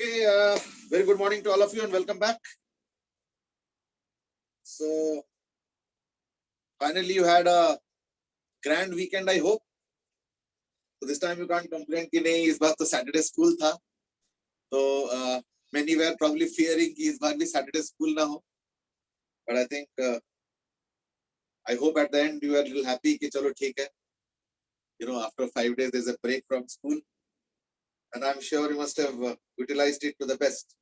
Okay, very good morning to all of you and welcome back. So, finally you had a grand weekend, I hope. So this time you can't complain कि नहीं इस बार तो Saturday school था. So many were probably fearing कि इस बार भी Saturday school ना हो. But I think I hope at the end you are a little happy कि चलो ठीक है. You know, after 5 days there's a break from school, and I'm sure you must have utilized it to the best.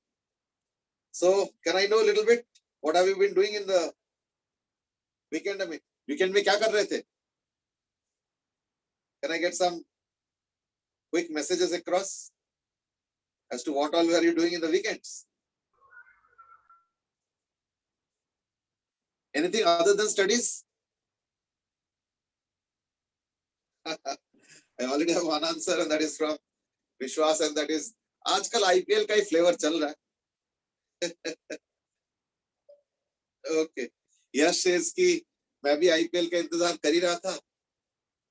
So, can I know a little bit what have you been doing in the weekend? I mean, weekend में क्या कर रहे थे? Can I get some quick messages across as to what all were you doing in the weekends? Anything other than studies? I already have one answer, and that is from Vishwas, and that is आजकल IPL का ही flavour चल रहा है. Okay, यश says कि मैं भी IPL का इंतजार कर ही रहा था,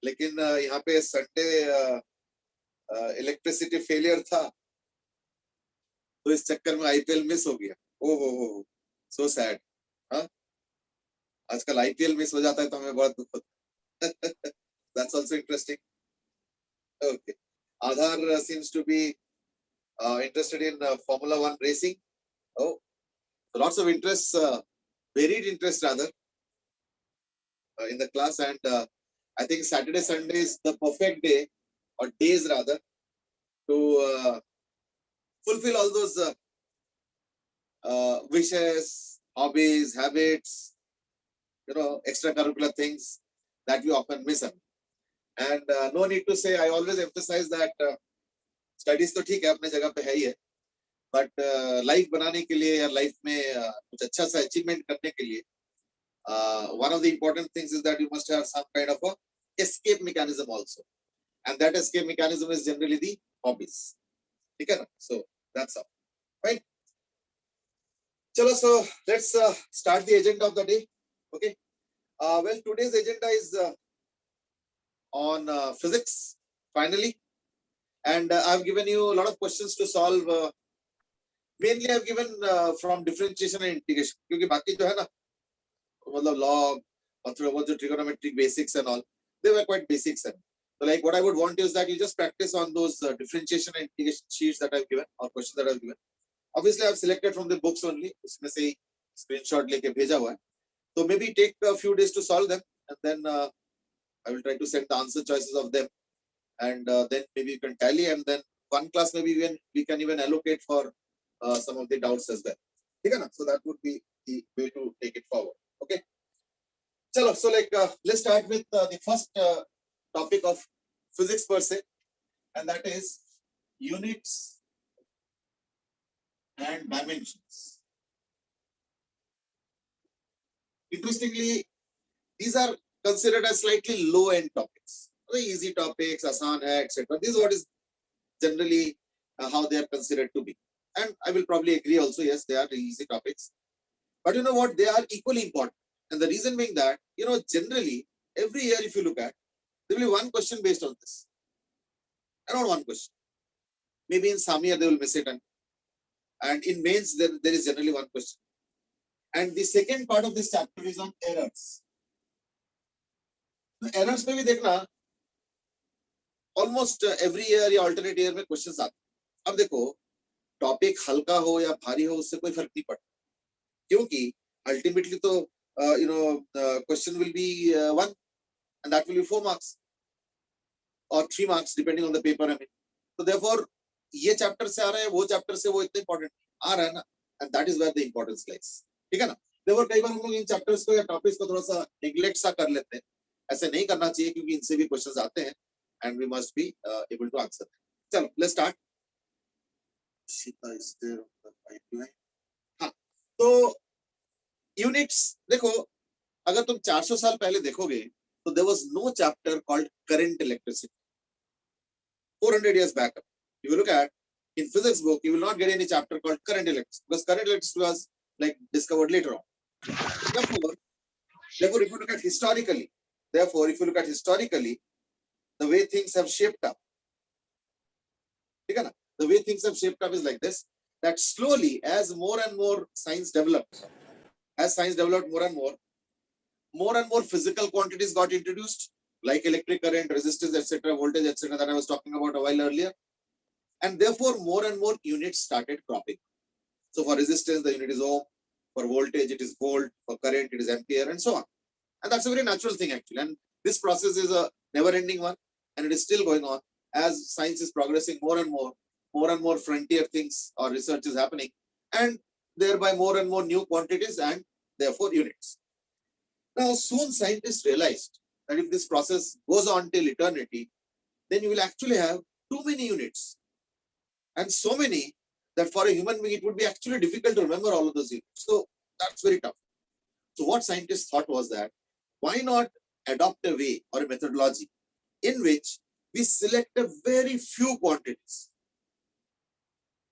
लेकिन यहाँ पे संडे इलेक्ट्रिसिटी फेलियर था, तो इस चक्कर में IPL मिस हो गया. ओहो, सो सैड. हाँ, आजकल IPL मिस हो जाता है तो हमें बहुत दुख होता है. That's also interesting. Okay, Aadhar seems to be interested in Formula One racing. Oh, so lots of interests, varied interest rather, in the class, and I think Saturday, Sunday is the perfect day, or days rather, to fulfill all those wishes, hobbies, habits, you know, extracurricular things that we often miss out. And no need to say, I always emphasize that studies तो ठीक है, अपने जगह पे है ही है, but life बनाने के लिए या life में कुछ अच्छा सा achievement करने के लिए one of the important things is that you must have some kind of a escape mechanism also, and that escape mechanism is generally the hobbies. ठीक है ना? So that's all, right? Chalo, so let's start the agenda of the day. Okay. Well, today's agenda is on physics, finally, and I've given you a lot of questions to solve. Mainly, I've given from differentiation and integration, क्योंकि बाकी जो है ना, मतलब log or the trigonometric basics and all, they were quite basics. And so, like, what I would want is that you just practice on those differentiation and integration sheets that I've given or questions that I've given. Obviously, I've selected from the books only. उसमें से screenshot लेके भेजा हुआ है. So maybe take a few days to solve them, and then I will try to send the answer choices of them, and then maybe you can tally, and then one class maybe we can even allocate for some of the doubts as well. Okay, so that would be the way to take it forward. Okay. Chalo, so like let's start with the first topic of physics per se, and that is units and dimensions. Interestingly, these are considered as slightly low-end topics. The easy topics, asan hai, etc. This is what is generally how they are considered to be. And I will probably agree also, yes, they are the easy topics. But you know what? They are equally important. And the reason being that, you know, generally, every year if you look at, there will be one question based on this. Around one question. Maybe in some year they will miss it. And in mains, there is generally one question. And the second part of this chapter is on errors. Errors में भी देखना, almost every year या alternate year में questions आते हैं. अब देखो, topic हल्का हो या भारी हो, उससे कोई फर्क नहीं पड़ता. क्योंकि ultimately तो you know, the question will be 1, and that will be 4 marks or 3 marks depending on the paper. I mean, so therefore, ये chapter से आ रहा है, वो chapter से वो इतना important आ रहा है ना, and that is where the importance lies. ठीक है ना? Therefore, कई बार हम लोग इन chapters को या topics को थोड़ा सा neglect सा कर लेते हैं. ऐसे नहीं करना चाहिए क्योंकि इनसे भी questions आते हैं, and we must be able to answer them. चलो, let's start. Shita is there on the pipeline. हाँ, तो units देखो, अगर तुम 400 साल पहले देखोगे, तो there was no chapter called current electricity. 400 years back, if you look at in physics book, you will not get any chapter called current electricity because current electricity was like discovered later on. Therefore, if you look at historically, the way things have shaped up, the way things have shaped up is like this. that slowly, as more and more science developed, more and more physical quantities got introduced, like electric current, resistance, etc., voltage, etc., that I was talking about a while earlier. And therefore, more and more units started cropping. So for resistance, the unit is ohm. For voltage, it is volt. For current, it is ampere, and so on. And that's a very natural thing, actually. And this process is a never-ending one, and it is still going on. As science is progressing more and more frontier things or research is happening, and thereby more and more new quantities and therefore units. Now, soon scientists realized that if this process goes on till eternity, then you will actually have too many units, and so many that for a human being, it would be actually difficult to remember all of those units. So that's very tough. So what scientists thought was that, why not adopt a way or a methodology in which we select a very few quantities,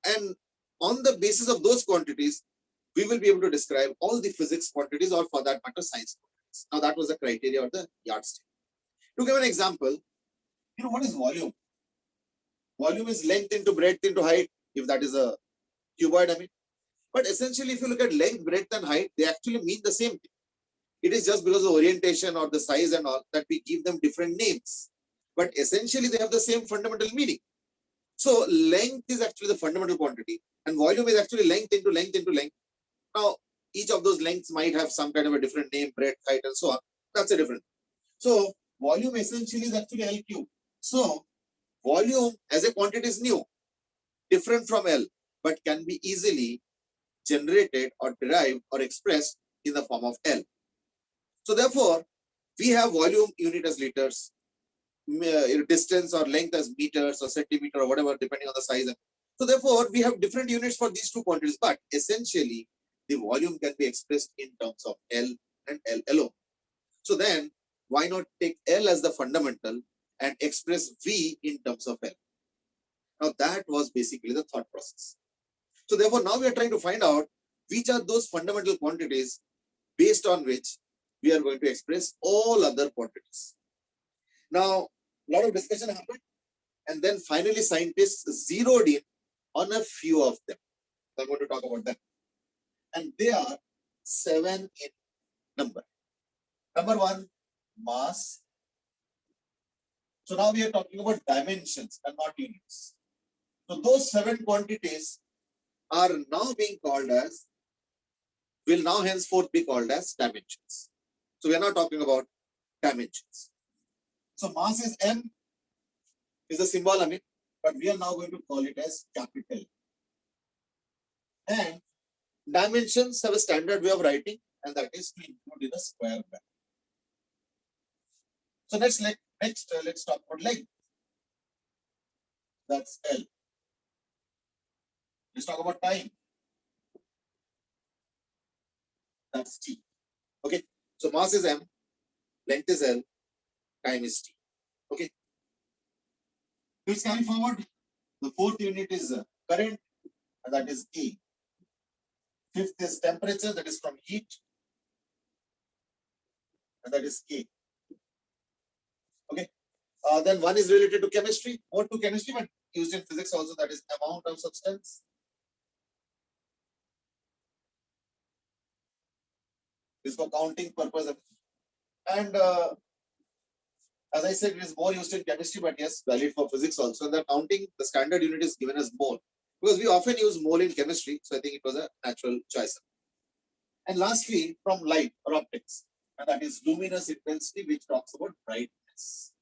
and on the basis of those quantities, we will be able to describe all the physics quantities, or for that matter, science quantities. Now that was the criteria or the yardstick. To give an example, what is volume? Volume is length into breadth into height, if that is a cuboid, I mean. But essentially, if you look at length, breadth, and height, they actually mean the same thing. It is just because of orientation or the size and all that we give them different names. But essentially, they have the same fundamental meaning. So length is actually the fundamental quantity, and volume is actually length into length into length. Now, each of those lengths might have some kind of a different name, breadth, height, and so on. That's a different. So volume essentially is actually L cube. So volume as a quantity is new, different from L, but can be easily generated or derived or expressed in the form of L. So therefore, we have volume unit as liters, distance or length as meters or centimeter or whatever, depending on the size. So therefore, we have different units for these two quantities, but essentially, the volume can be expressed in terms of L and L alone. So then, why not take L as the fundamental and express V in terms of L? Now, that was basically the thought process. So therefore, now we are trying to find out which are those fundamental quantities based on which we are going to express all other quantities. Now, a lot of discussion happened, and then finally scientists zeroed in on a few of them. So I'm going to talk about them. And they are 7 in number. Number 1, mass. So now we are talking about dimensions and not units. So those 7 quantities are now being called as, will now henceforth be called as dimensions. So we are not talking about dimensions. So mass is M, is the symbol on it, but we are now going to call it as capital. And dimensions have a standard way of writing, and that is to include in a square bracket. So let's talk about length. That's L. Let's talk about time. That's T. Okay. So mass is M, length is L, time is T. Okay. Let's carry forward. The 4th unit is current, and that is E. 5th is temperature, that is from heat, and that is K. Okay. Then 1 is related to chemistry, more to chemistry, but used in physics also, that is amount of substance. This is for counting purpose. And as I said, it is more used in chemistry, but yes, valid for physics also. And the counting, the standard unit is given as mole, because we often use mole in chemistry. So I think it was a natural choice. And lastly, from light or optics, and that is luminous intensity, which talks about brightness.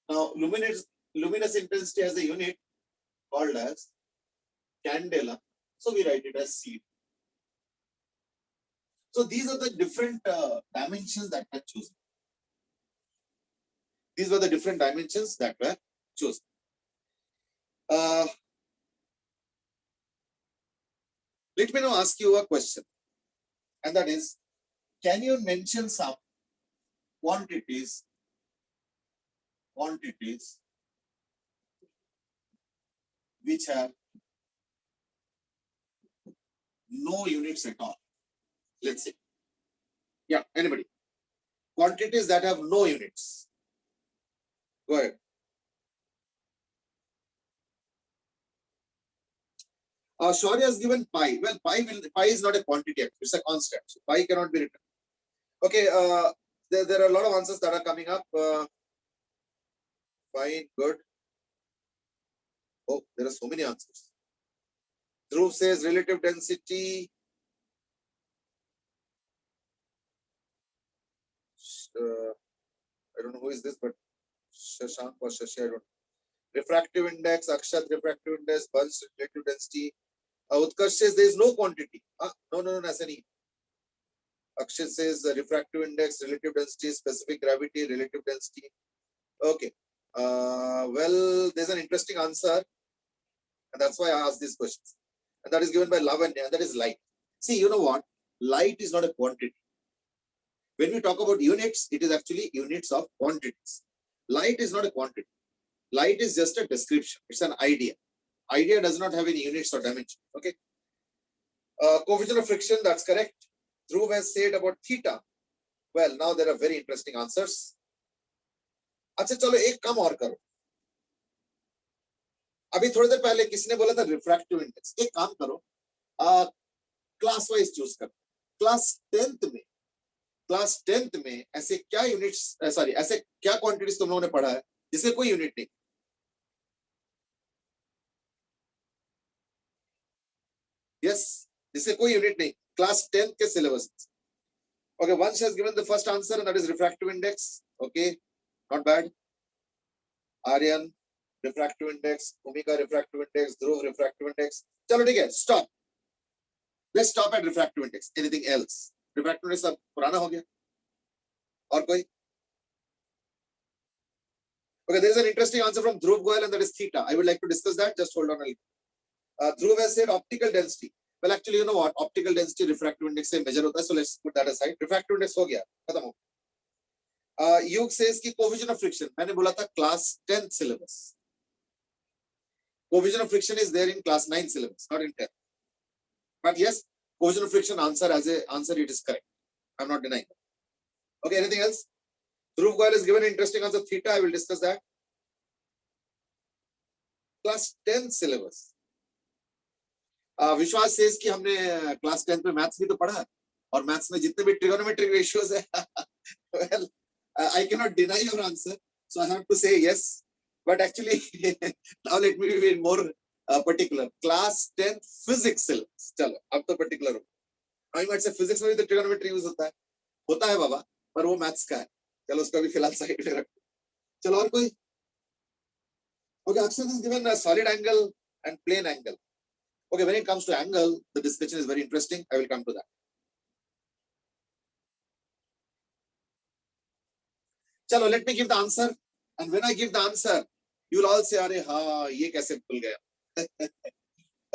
Now, luminous intensity has a unit called as candela. So we write it as C. So these are the different dimensions that were chosen. These were the different dimensions that were chosen. Let me now ask you a question, and that is, can you mention some quantities which have no units at all? Let's see. Yeah, anybody? Quantities that have no units. Go ahead. Shaurya has given pi. Well, pi is not a quantity. It's a constant. So pi cannot be written. Okay. There are a lot of answers that are coming up. Fine. Good. Oh, there are so many answers. Dhruv says relative density. I don't know who is this, but Shashank or Shashi, I don't know. Refractive index, Akshat, refractive index, Bunch, relative density. Utkarsh says there is no quantity. No, ऐसा नहीं. Akshat says refractive index, relative density, specific gravity, relative density. Okay. Well, there's an interesting answer, and that's why I asked these questions. And that is given by Lavanya, and that is light. See, you know what? Light is not a quantity. When we talk about units, it is actually units of quantities. Light is not a quantity. Light is just a description. It's an idea. Idea does not have any units or dimension. Okay. Coefficient of friction, that's correct. Dhruv has said about theta. Well, now there are very interesting answers. अच्छा चलो एक कम और करो. अभी थोड़ी देर पहले किसी ने बोला था रिफ्रैक्टिव इंडेक्स. एक काम करो, क्लास वाइज चूज कर. क्लास 10th में ऐसे क्या यूनिट्स, सॉरी ऐसे क्या क्वांटिटीज तुम लोगों ने पढ़ा है जिसके कोई यूनिट नहीं? यस, जिसके कोई यूनिट नहीं. क्लास 10th के syllabus. Okay, Vansh has given the first answer, and that is refractive index. Okay, not bad. Aryan, refractive index. Bhumika, refractive index. Dhruv, refractive index. चलो ठीक है, stop. Let's stop at refractive index. Anything else? Refractive index अब पुराना हो गया. और कोई? Okay, there is an interesting answer from Dhruv Goyal, and that is theta. I would like to discuss that. Just hold on a little. Dhruv has said optical density. Well, actually, you know what? Optical density refractive index से measure होता है. So let's put that aside. Refractive index हो गया, खत्म हो. Yug says कि coefficient of friction. मैंने बोला था class 10th syllabus. Coefficient of friction is there in class 9 syllabus, not in 10th. But yes, coefficient of friction answer as a answer it is correct. I'm not denying that. Okay, anything else? Dhruv Goyal has given an interesting answer. Theta, I will discuss that. Class 10th syllabus. विश्वास says कि हमने class 10th में maths भी तो पढ़ा है, और maths में जितने भी ट्रिगोनोमेट्रिक रेशियोज है. Well, I cannot deny your answer, so I have to say yes. But actually, now let me be more particular. Class 10th physics syllabus. चलो, अब तो particular हो. I might say physics में भी तो trigonometry use होता है बाबा, पर वो मैथ्स का है. चलो उसको भी फिलहाल साइड में रखो. चलो और कोई? Okay, Akshat is given a solid angle and plane angle. Okay, when it comes to angle, the discussion is very interesting. I will come to that. Chalo, let me give the answer. And when I give the answer, you will all say, "Arey, हाँ, ये कैसे भूल गया?"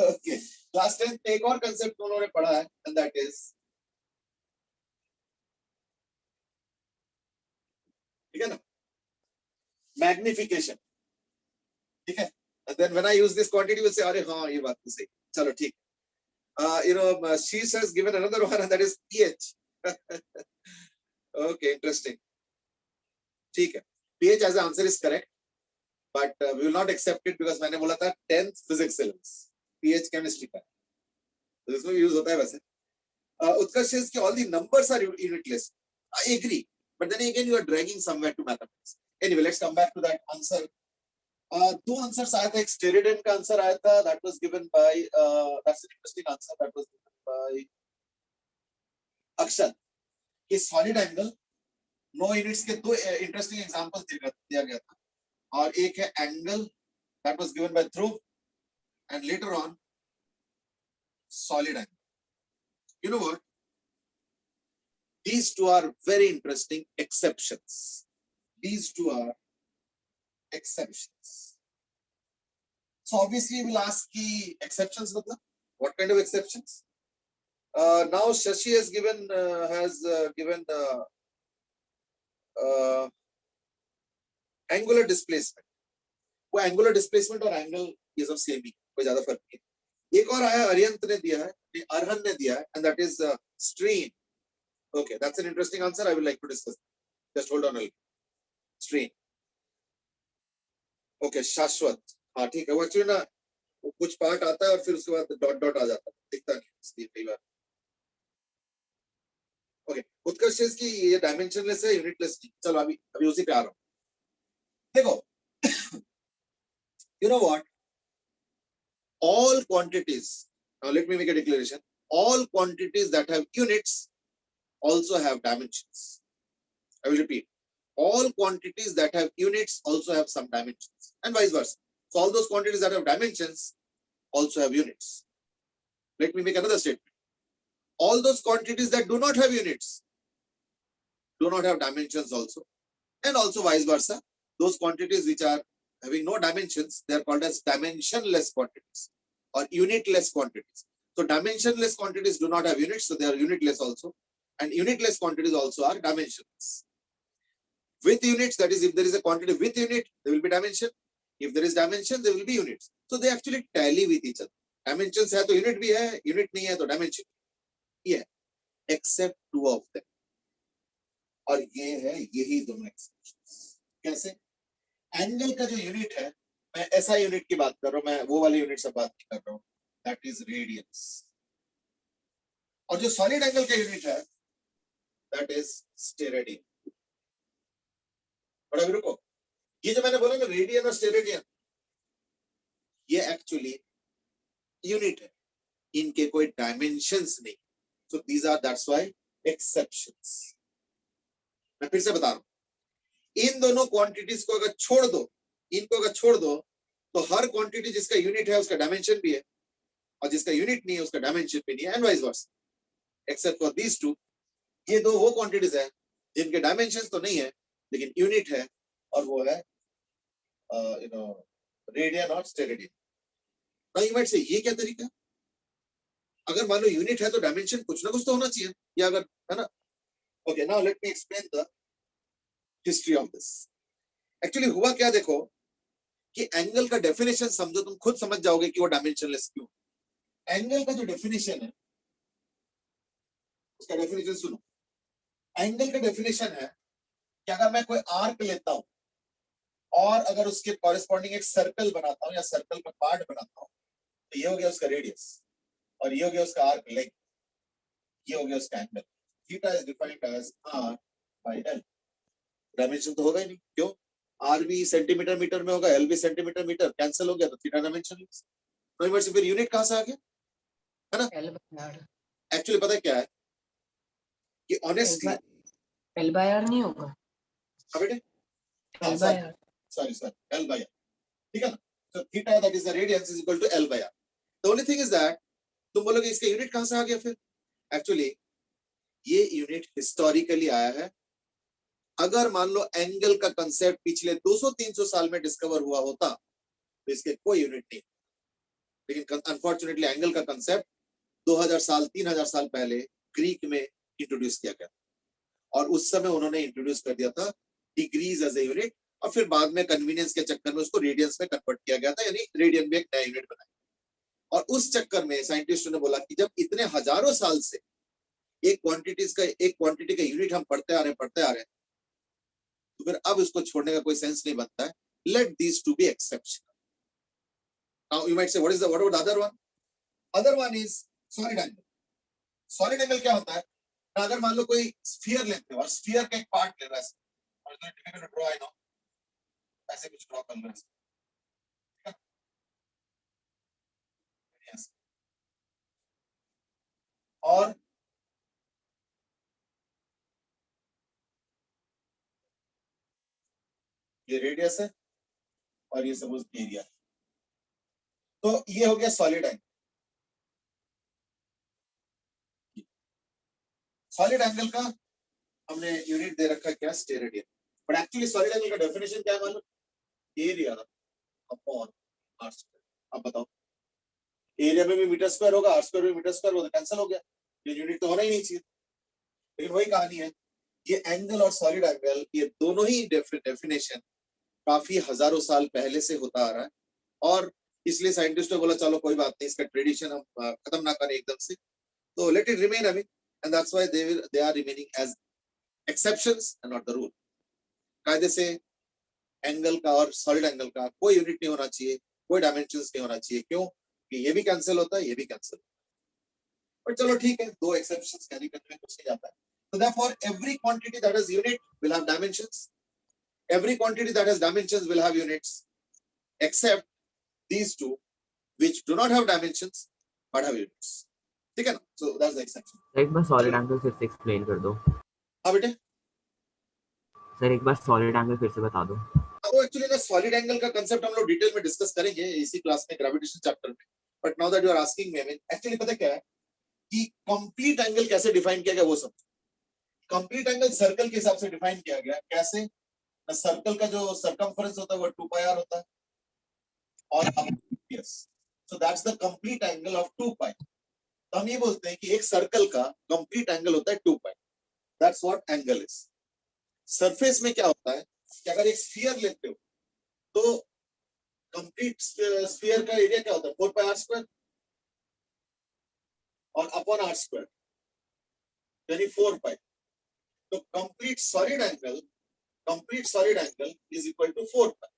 Okay. Class 10th में एक और concept उन्होंने पढ़ा है, and that is, ठीक है ना? Magnification. ठीक है? And then when I use this quantity, you will say, "अरे हाँ, ये बात तो सही." चलो ठीक. She has given another one, and that is pH. Okay, interesting. ठीक है. pH as an answer is correct, but we will not accept it because मैंने बोला था 10th physics syllabus. pH chemistry का. तो इसमें यूज होता है वैसे. Utkarsh says कि all the numbers are unitless. I agree, but then again you are dragging somewhere to mathematics. Anyway, let's come back to that answer. दो answers आया था. एक स्टेरेडियन का आंसर आया था, that was given by that's an interesting answer, that was given by Akshat. कि solid angle no units के दो इंटरेस्टिंग एग्जांपल्स दिया गया था, और एक है angle, that was given by Dhruv, and later on solid angle. You know what? These two are very interesting exceptions. These two are exceptions. So obviously we'll ask the exceptions. What kind of exceptions? Now Shashi has given angular displacement. वो angular displacement और angle ये सब same ही, कोई ज्यादा फर्क नहीं. एक और आया, अरियंत ने दिया है, अरहन ने दिया है, and that is strain. Okay, that's an interesting answer. I would like to discuss. Just hold on a little. Strain. Okay, शाश्वत. हाँ ठीक है. वो actually ना वो कुछ पार्ट आता है और फिर उसके बाद डॉट डॉट आ जाता है, दिखता नहीं इसलिए कई बार। ओके, उत्कर्ष की ये डायमेंशनलेस है, यूनिटलेस नहीं। चलो अभी अभी उसी पे आ रहा हूँ। देखो you know what, all quantities, now let me make a declaration, all quantities that have units also have dimensions. I will repeat, all quantities that have units also have some dimensions, and vice versa. So all those quantities that have dimensions also have units. Let me make another statement. All those quantities that do not have units do not have dimensions also, and also vice versa. Those quantities which are having no dimensions, they are called as dimensionless quantities or unitless quantities. So dimensionless quantities do not have units, so they are unitless also, and unitless quantities also are dimensionless. With units, that is, if there is a quantity with unit, there will be dimension. If there is dimension, there will be units. So they actually tally with each other. Dimensions है तो unit भी है, unit नहीं है तो dimension ये है, except two of them. और ये है यही दोनों exceptions. कैसे? एंगल का जो यूनिट है, मैं ऐसा यूनिट की बात कर रहा हूं, मैं वो वाले यूनिट से बात नहीं कर रहा हूं, दैट इज रेडियंस। और जो सॉलिड एंगल का यूनिट है, दैट इज स्टेरेडियन। बड़ा भी रुको, ये जो मैंने बोला ना रेडियन और स्टेरेडियन, ये एक्चुअली यूनिट है, इनके कोई डायमेंशंस नहीं। So these are that's why exceptions. मैं फिर से बता रहा हूं, इन दोनों क्वांटिटीज को अगर छोड़ दो, इनको अगर छोड़ दो, तो हर क्वांटिटी जिसका यूनिट है उसका डायमेंशन भी है, और जिसका यूनिट नहीं है उसका डायमेंशन भी नहीं है, and vice versa. Except for these two, ये दो वो क्वांटिटीज है जिनके डायमेंशंस तो नहीं है लेकिन यूनिट है, और वो है रेडियन और स्टेरेडियन। नाउ यू माइट से ये क्या तरीका है? अगर मान लो यूनिट है तो डायमेंशन कुछ ना कुछ तो होना चाहिए, या अगर है ना। Okay, now let me explain the history of this. Actually हुआ क्या, देखो कि एंगल का डेफिनेशन समझो, तुम खुद समझ जाओगे कि वो डायमेंशनलेस क्यों। एंगल का जो डेफिनेशन है, उसका डेफिनेशन सुनो। एंगल का डेफिनेशन है कि अगर मैं कोई आर्क लेता हूं और अगर उसके कॉरेस्पॉन्डिंग एक सर्कल बनाता हूं या सर्कल का पार्ट बनाता हूं, तो ये हो गया उसका रेडियस, और ये हो गया उसका आर्क लेंथ, ये हो गया उसका angle. Theta is defined as r by l। Dimension तो होगा ही नहीं, क्यों? r भी सेंटीमीटर मीटर में होगा, l भी सेंटीमीटर मीटर, कैंसिल हो गया, तो थीटा डायमेंशन। तो फिर यूनिट कहां से आ गया, है ना? एक्चुअली पता है क्या है कि ऑनेस्टली L by R नहीं होगा, बेटे, L by R, sorry L by R, ठीक है ना? So theta, that is the radiance, is equal to L by R. The only thing is that तुम बोलोगे इसका यूनिट कहां से आ गया फिर? एक्चुअली ये यूनिट हिस्टोरिकली आया है। अगर मान लो एंगल का कंसेप्ट पिछले 200-300 साल में डिस्कवर हुआ होता तो इसके कोई यूनिट नहीं, लेकिन अनफॉर्चुनेटली एंगल का कंसेप्ट 2000 साल 3000 साल पहले ग्रीक में इंट्रोड्यूस किया गया, और उस समय उन्होंने इंट्रोड्यूस कर दिया था डिग्रीज एज ए यूनिट, और फिर बाद में कन्वीनियंस के चक्कर में उसको रेडियंस में कन्वर्ट किया गया था, यानी रेडियन में एक नया यूनिट बनाया। और उस चक्कर में साइंटिस्टों ने बोला कि जब इतने हजारों साल से एक क्वांटिटी का यूनिट हम पढ़ते आ रहे हैं, तो फिर अब इसको छोड़ने का कोई सेंस नहीं बनता है। Let these to be exception. Now you might say what about the other one? Other one is solid angle. Solid angle क्या होता है? अगर मान लो कोई स्फीयर लेते हो और स्फीयर का एक पार्ट ले रहा है, और तो difficult to draw, I know, ऐसे कुछ ड्रॉ कर रहा है, यस, और ये रेडियस है और ये सपोज एरिया, तो ये हो गया सॉलिड एंगल। सॉलिड एंगल का हमने यूनिट दे रखा है क्या? Steradian. But actually solid angle का डेफिनेशन क्या है मालूम? Area upon r square. अब बताओ, एरिया में भी मीटर स्क्वायर होगा, आर स्क्वायर में मीटर स्क्वायर होगा, कैंसिल हो गया, ये यूनिट तो होना ही नहीं चाहिए। लेकिन वही कहानी है, ये एंगल और सॉलिड एंगल, ये दोनों ही डेफिनेशन काफी हजारों साल पहले से होता आ रहा है, और इसलिए साइंटिस्ट ने बोला चलो कोई बात नहीं, इसका ट्रेडिशन हम खत्म ना करें एकदम से, तो लेट इट रिमेन अभी, and that's why they are remaining as exceptions and not the rule. कायदे से एंगल का और सॉलिड एंगल का कोई यूनिट नहीं होना चाहिए, कोई डायमेंशंस नहीं होना चाहिए। क्यों? कि ये भी कैंसिल होता है, ये भी कैंसिल। बट चलो ठीक है, दो एक्सेप्शंस कैरी करने में कुछ नहीं जाता है। So therefore, every quantity that has unit will have dimensions. Every quantity that has dimensions will have units, except these two, which do not have dimensions but have units. ठीक है ना? So that's the exception. एक बार solid angle फिर से explain कर दो। हाँ बेटे, सर एक बार सॉलिड एंगल फिर से बता दो। वो एक्चुअली ना सॉलिड एंगल का कांसेप्ट हम लोग डिटेल में डिस्कस करेंगे इसी क्लास में, ग्रेविटेशन चैप्टर में। But now that you are asking me, I mean actually पता क्या है कि कंप्लीट एंगल कैसे डिफाइन किया गया वो सब। कंप्लीट एंगल सर्कल के हिसाब से डिफाइन किया गया। कैसे? सर्कल का जो सरकमफरेंस होता है वो 2 पाई r होता है और yes, so that's the complete angle of 2 पाई। तो हम ये बोलते हैं कि एक सर्कल का कंप्लीट एंगल होता है 2 pi. That's what angle is. Surface में क्या होता है कि अगर एक स्फीयर लेते हो तो कंप्लीट स्फीयर का एरिया क्या होता है? 4 पाई r स्क्वायर और अपॉन r स्क्वायर, यानी 4 पाई। तो complete solid angle is equal to 4 pi.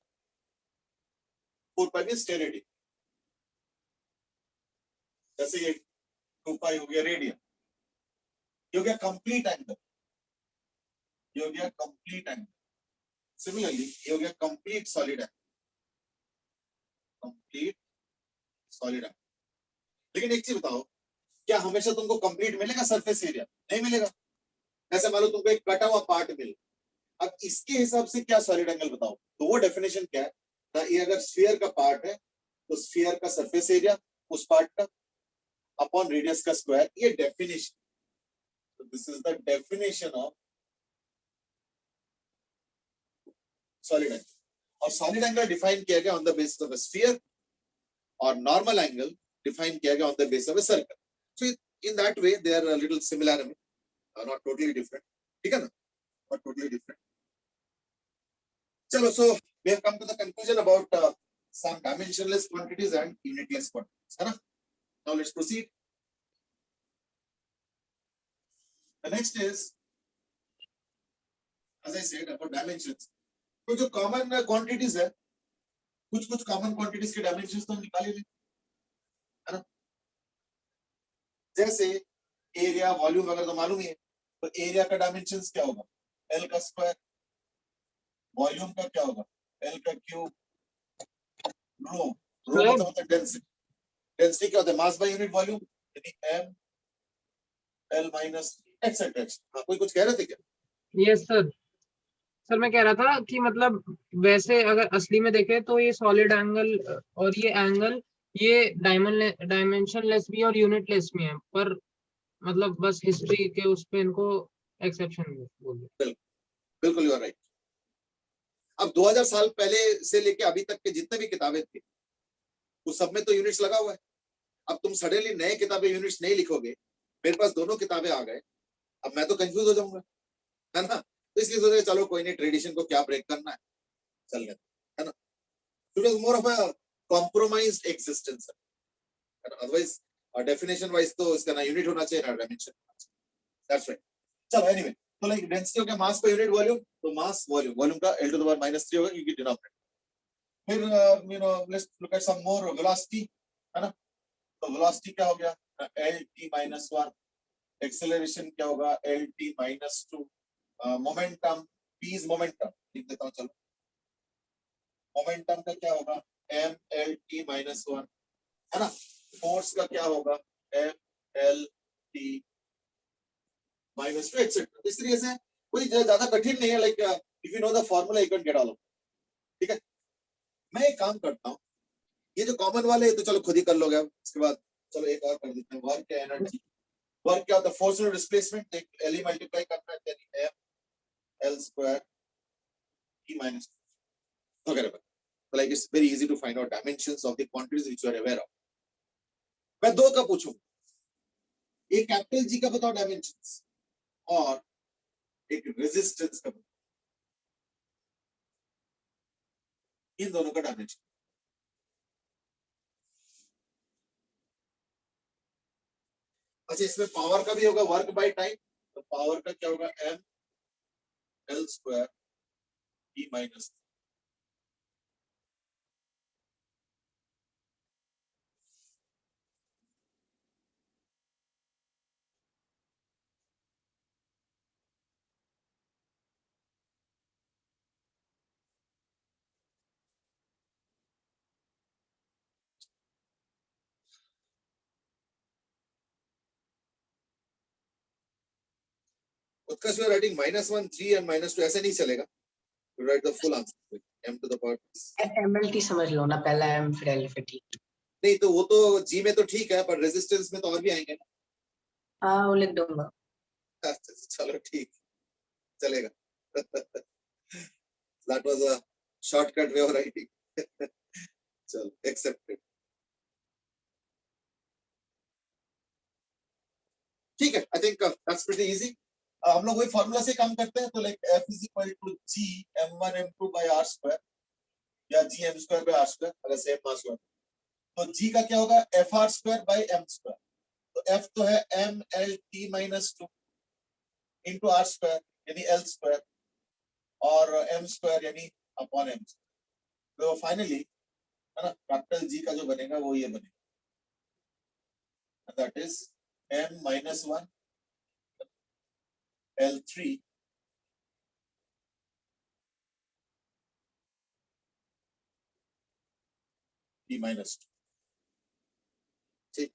4 pi means 10 radian. जैसे ये 2 पाई हो गया रेडियन, ये हो गया कंप्लीट एंगल, ये हो गया कंप्लीट एंगल। सिमिलरली ये हो गया complete solid angle, complete solid angle. लेकिन एक चीज बताओ, क्या हमेशा तुमको कंप्लीट मिलेगा सरफेस एरिया? नहीं मिलेगा। ऐसे मान लो तुमको एक कटा हुआ पार्ट मिले, अब इसके हिसाब से क्या सॉलिड एंगल बताओ? तो वो डेफिनेशन क्या है ना, ये अगर स्फीयर का पार्ट है तो स्फीयर का सरफेस एरिया उस पार्ट का अपॉन रेडियस का स्क्वायर, ये डेफिनेशन। तो this is the definition of solid angle. और सॉलिड एंगल डिफाइन किया गया on the basis of a sphere और नॉर्मल एंगल डिफाइन किया गया on the basis of a circle. So in that way they are a little similar, not totally different. ठीक है ना? Not totally different. चलो, so we have come to the conclusion about some dimensionless quantities and unitless quantities, है ना? Now let's proceed. The next is, as I said, about dimensions. तो जो common quantities है, कुछ common quantities के dimensions तो हम निकाल ही लें, है ना? जैसे एरिया, वॉल्यूम वगैरह तो मालूम ही है। तो एरिया का डायमेंशंस क्या होगा? L का स्क्वायर। वॉल्यूम का क्या होगा? L का क्यूब। रो मतलब होता है डेंसिटी। डेंसिटी क्या होता है? मास बाय यूनिट वॉल्यूम, यानी m L माइनस एक्सेट्रा। हाँ, कोई कुछ कह रहे थे क्या? Yes sir. सर मैं कह रहा था कि मतलब वैसे अगर असली में देखें तो ये सॉलिड एंगल और ये एंगल ये डायमेंशनलेस भी और यूनिटलेस भी है, पर मतलब बस हिस्ट्री के उस पे इनको एक्सेप्शन बोल। बिल्कुल यू आर राइट। अब 2000 साल पहले से लेके अभी तक के जितने भी किताबें थी उस सब में तो यूनिट्स लगा हुआ है। अब तुम सडनली नए किताबें यूनिट्स नहीं लिखोगे, मेरे पास दोनों किताबें आ गए, अब मैं तो कंफ्यूज हो जाऊंगा, है ना? तो इसलिए सोचे चलो कोई नहीं, ट्रेडिशन को क्या ब्रेक करना है, चल गए, है ना? It was more of a compromised existence, otherwise definition wise तो इसका ना यूनिट होना चाहिए ना डायमेंशन। That's right. चलो एनीवे, तो लाइक डेंसिटी हो गया मास पर यूनिट वॉल्यूम, तो मास वॉल्यूम, वॉल्यूम का L टू द पावर -3 होगा क्योंकि डिनोमिनेटर। फिर you know let's look at some more velocity, है ना? तो वेलोसिटी क्या हो गया? Lt-1। एक्सेलरेशन क्या होगा? Lt-2। Momentum, p is momentum, लिख देता हूं चलो। मोमेंटम का क्या होगा? mLt-1, है ना? फोर्स का क्या होगा? mLt-2 etcetera. इस तरीके से कोई ज्यादा कठिन नहीं है, like if you know the formula you can get all of. ठीक है, मैं एक काम करता हूँ, ये जो कॉमन वाले है तो चलो खुद ही कर लोगे। अब इसके बाद चलो एक और कर देते हैं, वर्क या एनर्जी। वर्क क्या होता है? फोर्स और डिस्प्लेसमेंट, एक L मल्टीप्लाई करना है, यानी m L square T minus वगैरह। So like it's very easy to find out dimensions of the quantities which you are aware of. मैं दो का पूछूं, एक कैपिटल G का बताओ डायमेंशंस और एक रेजिस्टेंस का बताओ, इन दोनों का डायमेंशन। अच्छा, इसमें पावर का भी होगा, वर्क बाय टाइम। तो पावर का क्या होगा? m L square T minus. Utkarsh, you are writing -1, 3 and -2, ऐसे नहीं चलेगा. You write the full answer. m to the power. MLT समझ लो ना, पहला M फिर L फिर T. नहीं तो वो तो G में तो ठीक है, पर रेजिस्टेंस में तो और भी आएंगे ना. हाँ वो लिख दूंगा. अच्छा, चलो ठीक, चलेगा. That was a shortcut way of writing. चलो, accepted. ठीक है, I think that's pretty easy. हम लोग वही फॉर्मूला से काम करते हैं, तो like F is equal to G m1 m2 by r square या G m square by r square, अगर सेम मास हुआ तो G का क्या होगा, FR square by m square. तो F तो है m l t minus 2 into r square यानी l square और m square यानी upon m. तो फाइनली है ना, कैपिटल G का जो बनेगा वो ये बनेगा, that is m minus 1 L3 T minus 2. ठीक.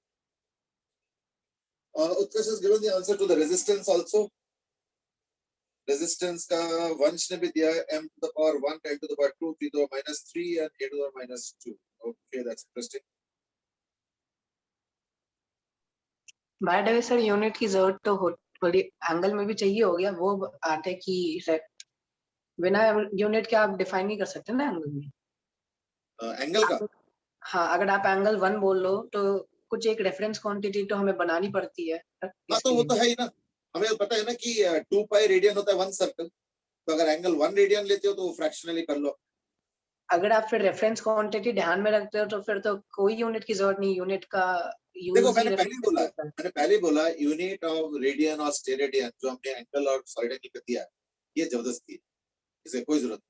Utkarsh has given the answer to the resistance also. Resistance का वंश ने भी दिया है m to the power 1, l to the power 2, t to the power -3 and a to the power -2. Okay, that's interesting. By the way sir, unit की जरूरत तो थोड़ी एंगल में भी चाहिए हो गया. वो आते कि बिना यूनिट के आप डिफाइन नहीं कर सकते ना एंगल में. एंगल का हाँ, अगर आप एंगल 1 बोल लो तो कुछ एक रेफरेंस क्वांटिटी तो हमें बनानी पड़ती है. हाँ, तो वो तो है ही ना. हमें पता है ना कि 2 पाई रेडियन होता है 1 सर्कल. तो अगर एंगल 1 रेडियन लेते हो तो फ्रैक्शनली कर लो. अगर आप फिर रेफरेंस क्वांटिटी ध्यान में रखते हो तो फिर तो कोई यूनिट की जरूरत नहीं. यूनिट का देखो, मैंने पहले बोला यूनिट ऑफ रेडियन और स्टेरेडियन जो हमने एंगल और सॉलिड एंगल पे दिया है, ये जबरदस्ती है, इसे कोई जरूरत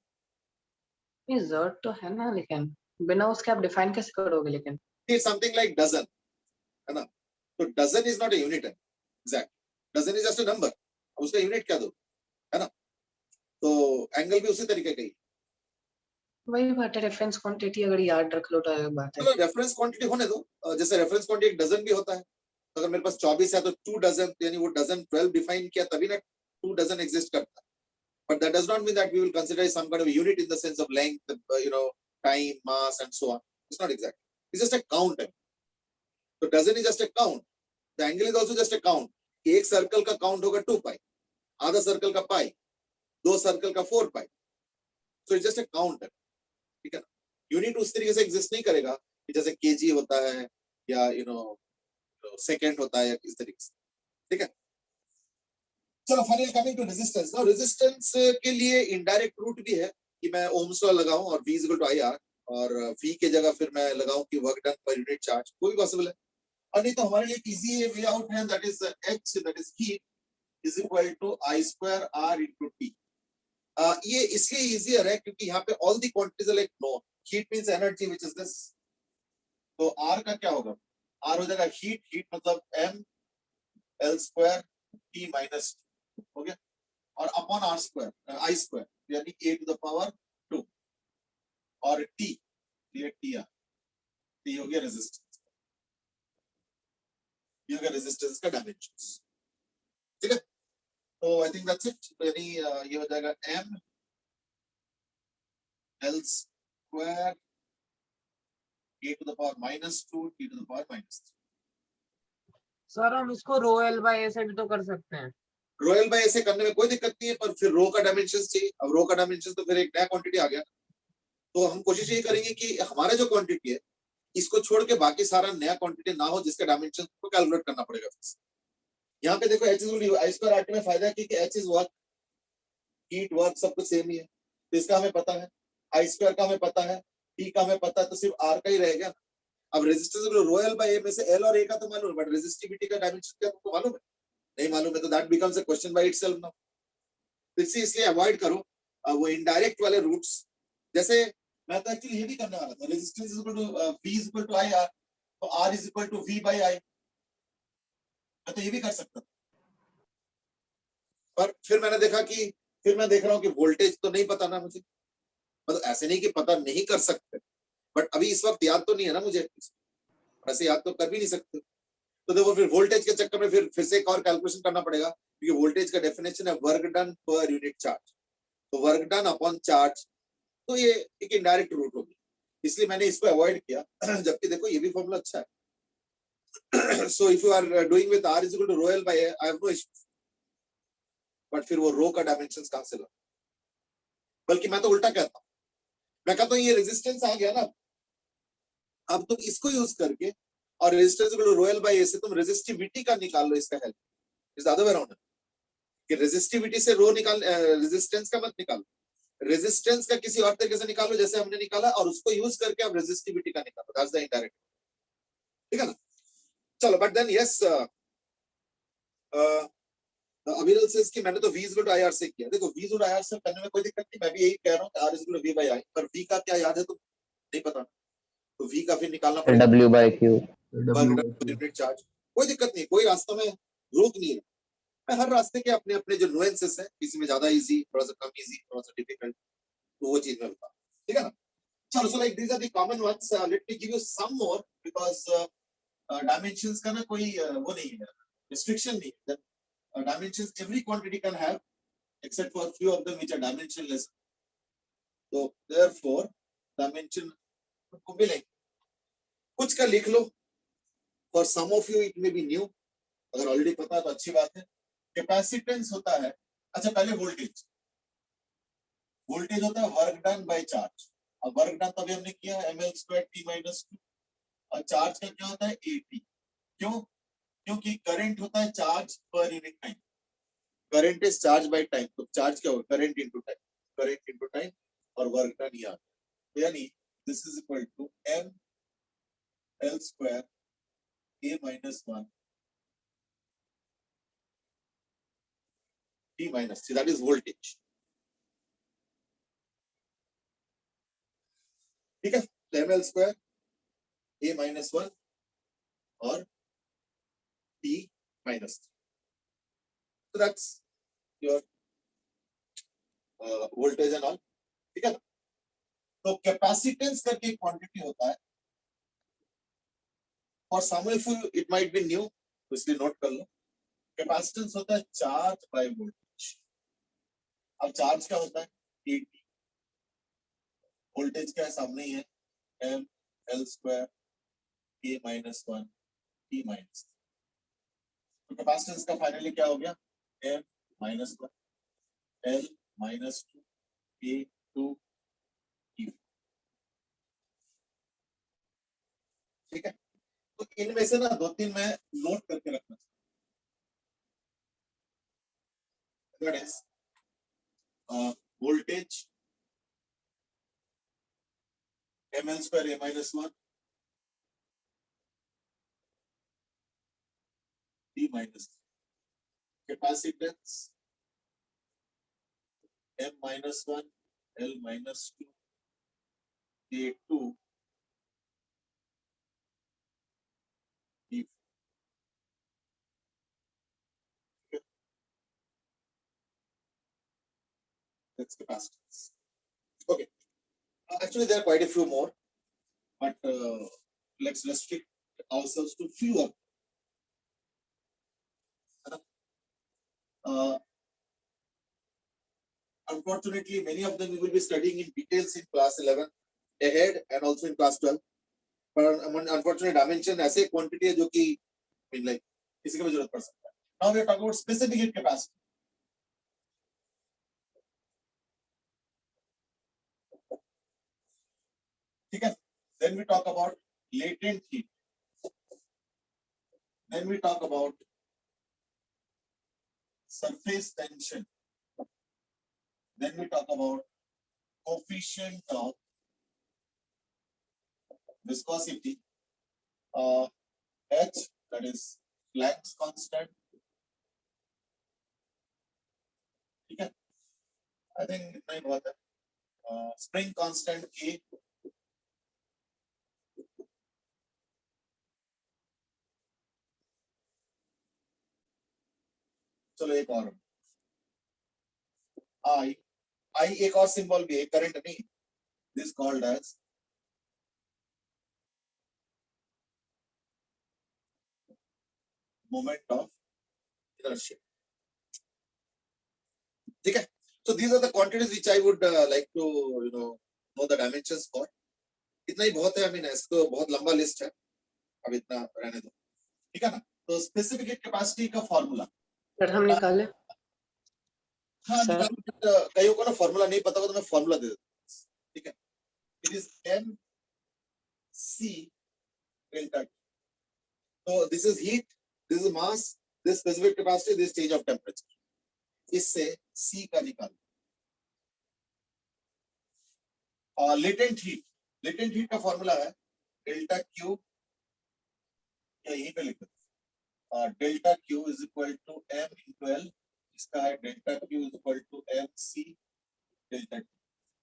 नहीं. जरूरत तो है ना, लेकिन बिना उसके आप डिफाइन कैसे करोगे. लेकिन नहीं. समथिंग लाइक डजन है ना, तो dozen is not a unit. Exact, dozen is just a number. अब उसका यूनिट क्या दो, है ना. तो एंगल भी उसी तरीके का ही. वही बात है, रेफरेंस क्वांटिटी अगर याद रख लो तो अलग बात है. चलो रेफरेंस क्वांटिटी होने दो. जैसे रेफरेंस क्वांटिटी डजन भी होता है. तो अगर मेरे पास 24 है तो 2 डजन, यानी वो डजन 12 डिफाइन किया तभी ना 2 डजन एग्जिस्ट करता है. But that does not mean that we will consider some kind of a unit in the sense of length, time, mass, and so on. It's not exact. It's just a count. So dozen is just a count. The angle is also just a count. एक circle का count होगा 2 पाई, आधा circle का पाई, 2 circle का 4 पाई. So it's just a count. ठीक है ना. Unit उस तरीके से एग्जिस्ट नहीं करेगा कि जैसे केजी होता है या सेकंड होता है, इस तरीके से. ठीक है. चलो finally coming to resistance. Now resistance के लिए इनडायरेक्ट रूट भी है कि मैं ओम्स लॉ लगाऊं और V इक्वल टू IR, और V के जगह फिर मैं लगाऊं कि वर्क डन पर यूनिट चार्ज. वो भी पॉसिबल है. और नहीं तो हमारे लिए इजी वे आउट है, that is H, that is heat, is equal to I square R into T. ये इसलिए इजियर है क्योंकि यहाँ पे all the quantities are like known. Heat means energy which is this. तो R का क्या होगा, R हो जाएगा हीट. हीट मतलब M L square T minus हो गया, और upon R square I square यानी a टू द पावर 2, और T ये TR. ये हो गया रेजिस्टेंस. ये हो गया रेजिस्टेंस का डायमेंशंस. ठीक है. तो आई थिंक दैट्स इट. यानी ये हो जाएगा M L square a to the power -2 t to the power -3. Sir हम इसको रो एल बाय ए से भी तो कर सकते हैं. रोयल बाय ऐसे करने में कोई दिक्कत नहीं है, पर फिर रो का डायमेंशंस चाहिए. अब रो का डायमेंशंस तो फिर एक नया क्वांटिटी आ गया. तो हम कोशिश ये करेंगे कि हमारा जो क्वांटिटी है इसको छोड़ के बाकी सारा नया क्वांटिटी ना हो जिसका डायमेंशन को कैलकुलेट करना पड़ेगा. यहाँ पे देखो H is I square RT में फायदा है कि H is work, heat, work सब कुछ सेम ही है. तो इसका हमें पता है, I स्क्वायर का हमें पता है, T का हमें पता है, तो सिर्फ R का ही रहेगा. अब रेजिस्टेंस रोयल बाय ए में से L और A का तो मालूम है, बट रेजिस्टिविटी का डायमेंशन क्या तुमको मालूम है? नहीं मालूम है. तो that becomes a question by itself now. इसलिए अवॉइड करो वो इनडायरेक्ट वाले रूट्स. जैसे मैं तो एक्चुअली ये भी करने वाला था, resistance is equal to V is equal to IR, तो R is equal to V by I. मैं तो ये भी कर सकता था, पर फिर मैंने देखा कि फिर मैं देख रहा हूँ कि वोल्टेज तो नहीं पता ना मुझे. मतलब ऐसे नहीं कि पता नहीं कर सकते, बट अभी इस वक्त याद तो नहीं है ना मुझे, ऐसे याद तो कर भी नहीं सकते. तो देखो फिर वोल्टेज के चक्कर में फिर से एक और कैलकुलेशन करना पड़ेगा, क्योंकि वोल्टेज का डेफिनेशन है वर्क डन पर यूनिट चार्ज, तो वर्क डन अपॉन चार्ज, तो ये एक इनडायरेक्ट रूट होगी, इसलिए मैंने इसको अवॉइड किया। जबकि देखो ये भी फॉर्मूला अच्छा है। So if you are doing with r is equal to rho l by a, I have no issue, but फिर वो रो का डायमेंशंस कहां से ला? बल्कि मैं तो उल्टा कहता हूं, मैं कहता हूं ये रेजिस्टेंस आ गया ना, अब तुम इसको यूज करके और resistance equal to rho l by a से तुम रेजिस्टिविटी का निकाल लो, इसका help is the other way around, कि रेजिस्टिविटी से रो निकाल, रेजिस्टेंस का मत निकालो, रेजिस्टेंस का किसी और तरीके से निकालो जैसे हमने निकाला, और उसको यूज करके आप रेजिस्टिविटी का निकालो, दैट्स द इनडायरेक्ट, ठीक है ना? चलो, but then yes, Abhinav says कि मैंने तो v is equal to IR से किया। देखो v is equal to IR से करने में कोई दिक्कत नहीं, मैं भी यही कह रहा हूं कि r is equal to v by i, पर v का क्या याद है तो नहीं पता, तो v का फिर निकालना पड़ेगा W by Q। Unit charge. कोई दिक्कत नहीं, कोई रास्ता में रोक नहीं है, हर रास्ते के अपने अपने जो नुएंसेस है, किसी में ज्यादा इजी, थोड़ा सा कम इजी, थोड़ा सा डिफिकल्ट, तो वो चीज में बता, ठीक है ना? चलो, so like these are the common ones, let me give you some more, because dimensions का ना कोई वो नहीं है, रिस्ट्रिक्शन नहीं है, dimensions every quantity can have except for few of them which are dimensionless, so therefore dimension को मिलेंगे, कुछ का लिख लो, for some of you it may be new, अगर ऑलरेडी पता है तो अच्छी बात है। कैपेसिटेंस होता है, अच्छा पहले वोल्टेज, वोल्टेज होता है वर्क डन बाय चार्ज, अब वर्क डन तभी हमने किया ml² t - 2, और चार्ज का क्या होता है at, क्यों? क्योंकि करंट होता है चार्ज पर unit time, current is charge by time, तो चार्ज क्या होगा? Current into time, current into time, और वर्क डन ये आता है, यानी this is equal to m l² a - 1 t - 3, that is voltage, ठीक है? तो ml² a - 1 और t - 3, so that's your voltage and all, ठीक है ना? तो कैपेसिटेंस करके एक क्वांटिटी होता है, और some of you it might be new, तो इसलिए नोट कर लो, कैपेसिटेंस होता है चार्ज बाय वोल्टेज, अब चार्ज क्या होता है at, वोल्टेज क्या है सामने ही है, m l² a - 1 t - 3, तो कैपेसिटेंस का फाइनली क्या हो गया, m - 1 l - 2 a 2 t, ठीक है? तो इनमें से ना दो तीन मैं नोट करके रखना चाहिए, that is voltage ml² a - 1 t - 3, capacitance m - 1 l - 2 a 2 t, that's capacitance. Okay, actually there are quite a few more, but let's restrict ourselves to few of them. Unfortunately, many of them we will be studying in details in class 11 ahead and also in class 12. But unfortunately, dimension ऐसे quantity है जो कि like किसी को भी जरूरत पड़ सकता है. Now we are talking about specific heat capacity. ठीक है? Then we talk about latent heat. Then we talk about surface tension. Then we talk about coefficient of viscosity, H, that is Planck's constant. ठीक है? I think इतना ही बहुत है. Spring constant K. चलो एक और I एक और सिंबल भी है, करंट नहीं, this called as moment of inertia. ठीक है? So these are the quantities which I would like to know the dimensions for. इतना ही बहुत है. I mean, ऐसे तो बहुत लंबा लिस्ट है. अब इतना रहने दो. ठीक है ना? तो स्पेसिफिक कैपेसिटी का फॉर्मूला सर हम निकाले. हाँ सर. निकालो. कईयों को ना फॉर्मूला नहीं पता होगा तो मैं फॉर्मूला दे देता हूँ. ठीक है? It is mc delta T. So this is heat, this is mass, this specific capacity, this change of temperature. इससे C का निकालो. और latent heat का फॉर्मूला है डेल्टा Q, या यहीं पे लिख दो. Delta Q is equal to m into L. इसका है delta Q is equal to mc delta T.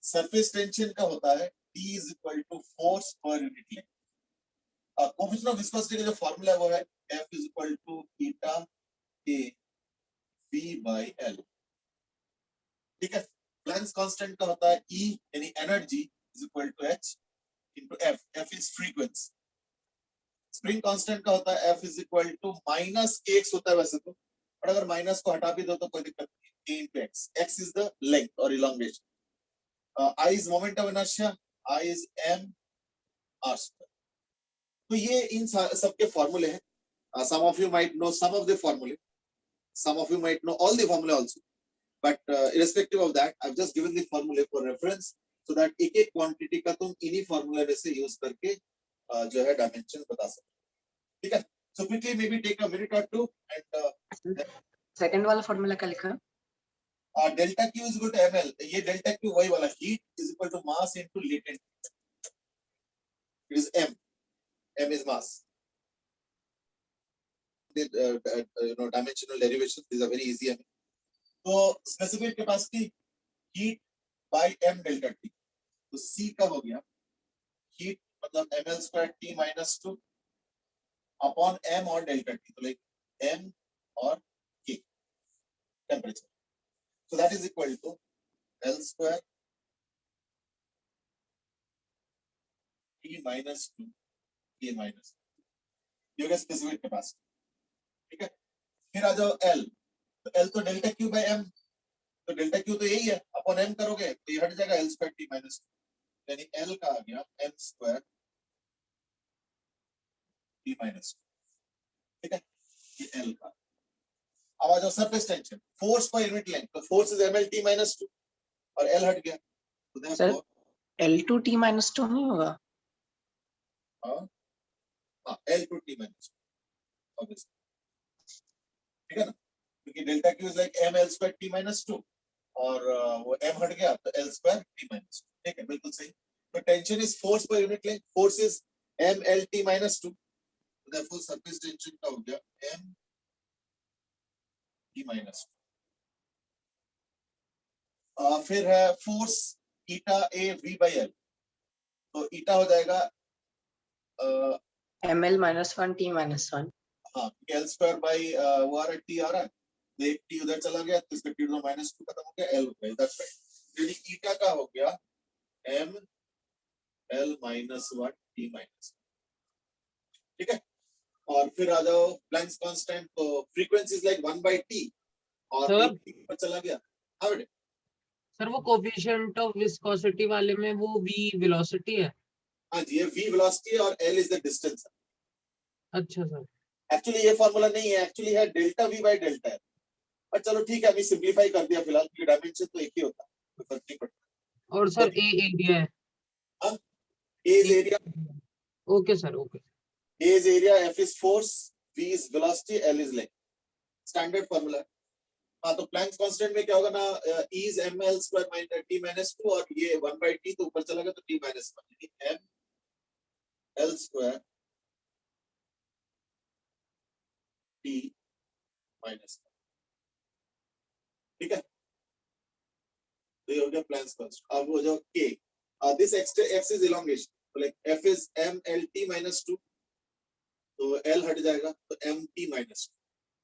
Surface tension का होता है T is equal to force per unit length. Coefficient of viscosity का जो फॉर्मूला है वो है F is equal to eta A V by L. ठीक है? प्लैंक्स कांस्टेंट का होता है E यानी energy is equal to H into F. F is frequency. Spring constant का होता है F is equal to -x होता है वैसे तो, और अगर माइनस को हटा भी दो तो कोई दिक्कत नहीं. A into x. X is the length or elongation. I is moment of inertia. I is m r square. तो ये इन सबके फॉर्मूले हैं. Some of you might know some of the formulae. Some of you might know all the formulae also. But irrespective of that, I've just given the formula for reference so that एक एक quantity का तुम इन्हीं फॉर्मूले में से use करके जो है डायमेंशन बता सकते. ठीक है? So quickly maybe take a minute or two and second वाला फॉर्मूला क्या लिखा है? delta Q is equal to ml. ये delta Q वही वाला heat is equal to mass into latent. It is m. M is mass. The dimensional derivations, these are very easy. तो specific capacity heat by m delta T. तो C का हो गया heat मतलब ml square T minus 2 upon m और delta T. तो like m और K temperature. So that is equal to L square T minus 2 K minus. ये हो गया specific capacity. ठीक है? फिर आ जाओ L. तो L तो डेल्टा Q by m. तो डेल्टा Q तो यही है. अपॉन m करोगे तो ये हट जाएगा L square T minus 2. यानी L का आ गया m square T minus 2. ठीक है? ये L का. अब आ जाओ सरफेस टेंशन. फोर्स पर यूनिट लेंथ. तो force is ml T minus 2 और L हट गया. तो सर therefore L2T minus 2 नहीं होगा? L to T minus 2. Obviously. ठीक है ना? क्योंकि delta Q is like m L square T minus 2 और वो m हट गया तो L square T minus 2. ठीक है? बिल्कुल सही. तो टेंशन इज फोर्स पर unit length. Force is m L T minus 2. Therefore surface tension का हो गया m T minus 2. फिर है force eta A V by L. तो eta हो जाएगा ml minus 1 T minus 1. हाँ L square by वो आ रहा है T आ रहा है. एक T उधर चला गया तो इसका T तो minus 2 खत्म हो गया. L हो गया. That's right. यानी eta का हो गया m L minus 1 T minus. ठीक है? और फिर आ जाओ प्लैंक्स कांस्टेंट. तो frequency is like 1 by T और Sir? T पर चला गया. हाँ बेटे. सर वो कोएफिशिएंट ऑफ विस्कोसिटी वाले में वो v वेलोसिटी है. हाँ जी, ये v वेलोसिटी है और L इज द डिस्टेंस. अच्छा सर. एक्चुअली ये फॉर्मूला नहीं है. एक्चुअली है delta v by delta L. पर चलो ठीक है, अभी सिंपलीफाई कर दिया फिलहाल क्योंकि डायमेंशन तो एक ही होता है. कोई फर्क नहीं पड़ता. और सर a एरिया है. A is area. Okay sir. Okay. A is area, F is force, V is velocity, L is length. Standard formula है. हाँ तो प्लैंक्स कांस्टेंट में क्या होगा ना, E is ml square minus T minus 2 और ये 1 by T तो ऊपर चला गया तो T minus 1 यानी m L square T minus 1. ठीक है? तो ये हो गया प्लैंक्स कांस्टेंट. अब हो जाओ K. This x is elongation. So like F is m L T minus 2 तो L हट जाएगा तो m T minus 2.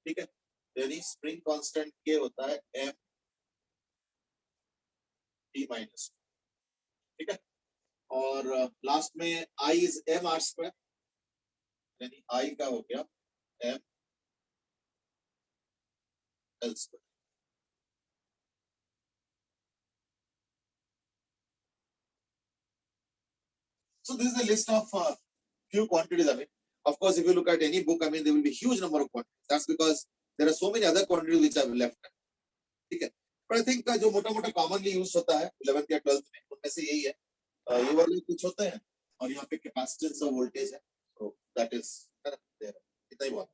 ठीक है? यानी स्प्रिंग कांस्टेंट K होता है m T minus 2. ठीक है? और लास्ट में I is m R square यानी I का हो गया m L square. So this is a list of few quantities. I mean, of course, if you look at any book, I mean, there will be huge number of quantities. That's because there are so many other quantities which I've left. Okay. But I think जो मोटा-मोटा commonly used होता है 11th या 12th में उनमें से यही है. ये वाले कुछ होते हैं और यहाँ पे capacitance और voltage है. So that is there. इतना ही बहुत.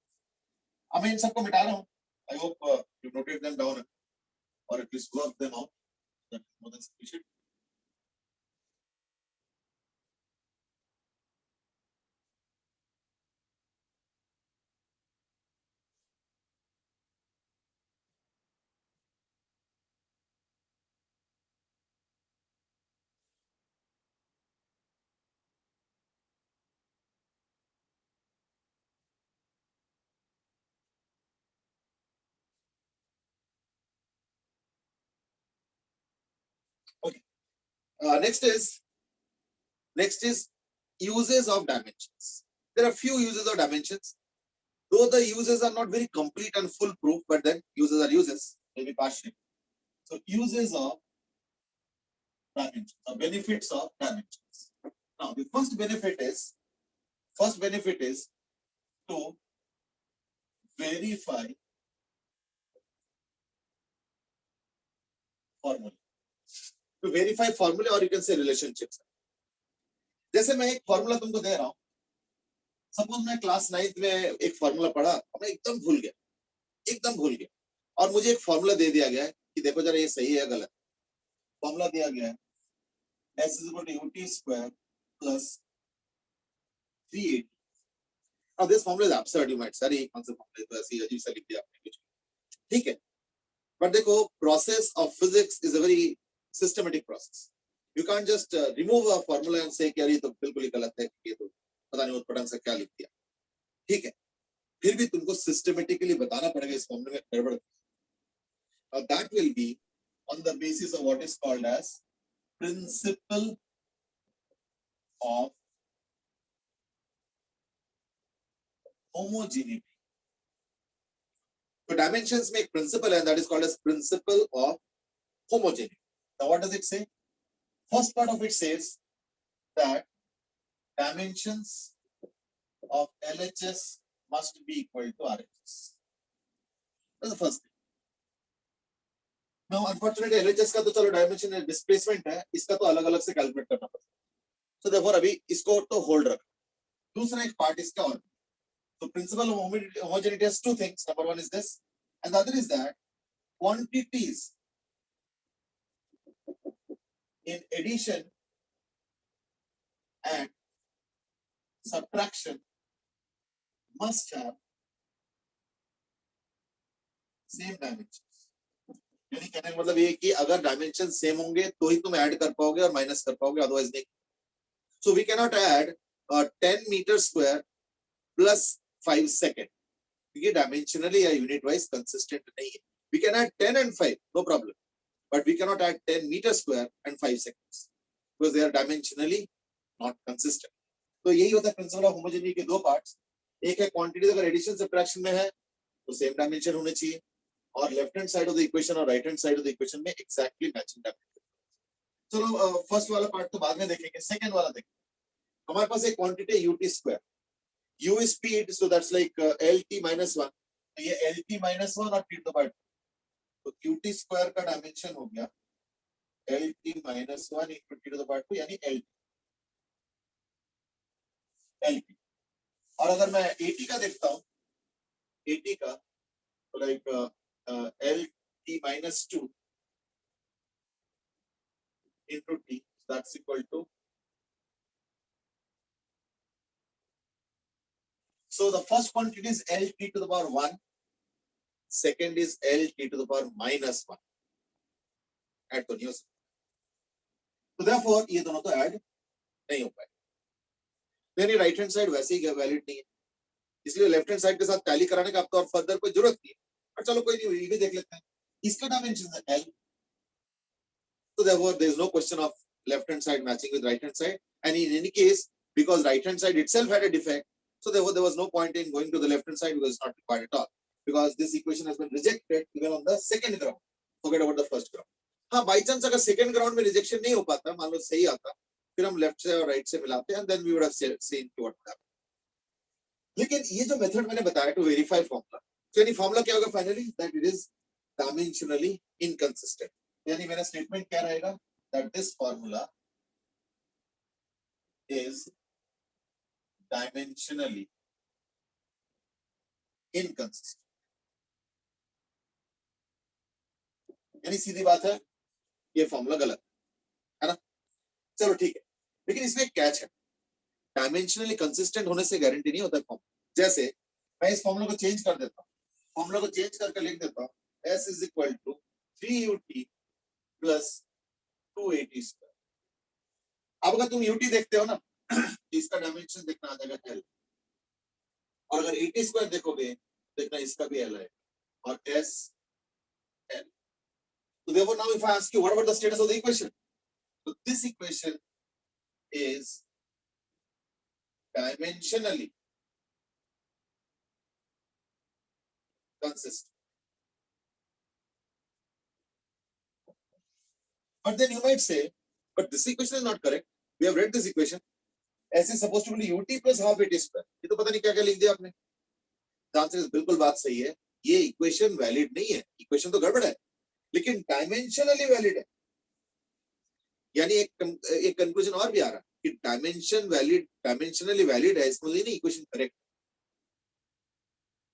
अब मैं इन सबको मिटा रहा हूँ. I hope you noted them down or at least work them out. That's more than sufficient. Okay. Next is uses of dimensions. There are few uses of dimensions. Though the uses are not very complete and foolproof, but then uses are uses, maybe partial. So uses of dimensions, or benefits of dimensions. Now the first benefit is to verify formula. To verify formula, or you can say relationships. जैसे मैं एक formula तुमको दे रहा हूं, suppose मैं class 9th में एक formula पढ़ा और मैं एकदम भूल गया और मुझे एक फॉर्मूला दे दिया गया है कि देखो जरा ये सही है गलत. फॉर्मूला दिया गया है s is equal to ut square plus 380. Now this formula is absurd, you might say ये कौन सा फॉर्मूला है, तो ऐसे अजीब सा लिख दिया आपने कुछ. ठीक है, बट देखो process of physics is a very systematic process. You can't just remove a formula and say कि यार ये तो बिल्कुल ही गलत है, ये तो पता नहीं उत्पन्न से क्या लिख दिया. ठीक है, फिर भी तुमको systematically बताना पड़ेगा इस फॉर्मूले में गड़बड़. That will be on the basis of what is called as principle of homogeneity. So dimensions make principle, and that is called as principle of homogeneity. Now what does it say? First part of it says that dimensions of LHS must be equal to RHS. That's the first thing. Now unfortunately LHS का तो चलो dimension है, displacement है, इसका तो अलग अलग से calculate करना पड़ता है. So therefore अभी इसको तो hold रखो. दूसरा एक part इसका और. So principle of homogeneity has two things. Number one is this, and the other is that quantities in addition and subtraction must have same dimensions. यानी कहने का मतलब ये कि अगर डायमेंशन सेम होंगे तो ही तुम ऐड कर पाओगे और माइनस कर पाओगे, अदरवाइज नहीं. So we can not add 10 meter square plus 5 second, क्योंकि डायमेंशनली या यूनिट वाइज कंसिस्टेंट नहीं है. We can add 10 and 5, no problem, but we cannot add 10 meter square and 5 seconds because they are dimensionally not consistent. तो यही होता है principle of homogeneity के दो पार्ट्स. एक है क्वांटिटीज अगर एडिशन सब्ट्रैक्शन में है तो सेम डायमेंशन होने चाहिए, और left hand side of the equation और right hand side of the equation में एग्जैक्टली मैचिंग डायमेंशन. चलो फर्स्ट वाला पार्ट तो बाद में देखेंगे, सेकंड वाला देखेंगे. हमारे पास एक quantity ut square, u is speed, so that's like lt minus 1. तो ये lt minus 1 और t to the power 2. तो qt स्क्वायर का डायमेंशन हो गया lt minus 1 into t to the power 2, यानी lt. और अगर मैं at का देखता हूँ, at का तो like lt minus 2 into t, that's equal to, so the first quantity is lt to the power 1, second is lt to the power minus 1. Add तो नहीं हो सकता, तो therefore ये दोनों तो ऐड नहीं हो पाए. यानी राइट हैंड साइड वैसे ही वैलिड नहीं है, इसलिए लेफ्ट हैंड साइड के साथ टैली कराने का आपको और फर्दर कोई जरूरत नहीं है. और चलो कोई नहीं, ये भी देख लेते हैं. इसका डायमेंशन है l, so therefore there is no question of left hand side matching with right hand side, and in any case because right hand side itself had a defect, so therefore there was no point in going to the left hand side because it's not required at all. because this equation has been rejected even on the second ground. Forget about the first ground. हाँ, by chance अगर second ground में rejection नहीं हो पाता, मान लो सही आता, फिर हम left से और right से मिलाते हैं, and then we would have seen what happened. लेकिन ये जो मेथड मैंने बताया to verify formula, तो यानी फॉर्मूला क्या होगा finally? That it is dimensionally inconsistent. यानी मेरा स्टेटमेंट क्या रहेगा? That this formula is dimensionally inconsistent. यानी सीधी बात है, ये फॉर्मूला गलत है ना? चलो ठीक है, लेकिन इसमें कैच है, डायमेंशनली कंसिस्टेंट होने से गारंटी नहीं होता फॉर्मूला. जैसे मैं इस फॉर्मूला को चेंज कर देता हूँ, फॉर्मूला को चेंज करके लिख देता हूँ s is equal to 3ut plus 2at square. अब अगर तुम ut देखते हो ना, इसका डायमेंशन देखना आ जाएगा l, और अगर at स्क्वायर देखोगे देखना इसका भी l है, और s l. So therefore now if I ask you what about the status of the equation, so this equation is dimensionally consistent. But then you might say, but this equation is not correct. We have read this equation. S is supposed to be ut plus half at square. ये तो पता नहीं क्या क्या लिख दिया आपने. The answer is बिल्कुल बात सही है. ये इक्वेशन वैलिड नहीं है. इक्वेशन तो गड़बड़ है, लेकिन डायमेंशनली वैलिड है. यानी एक कंक्लूजन और भी आ रहा है कि डायमेंशनली वैलिड है, इसमें नहीं equation correct.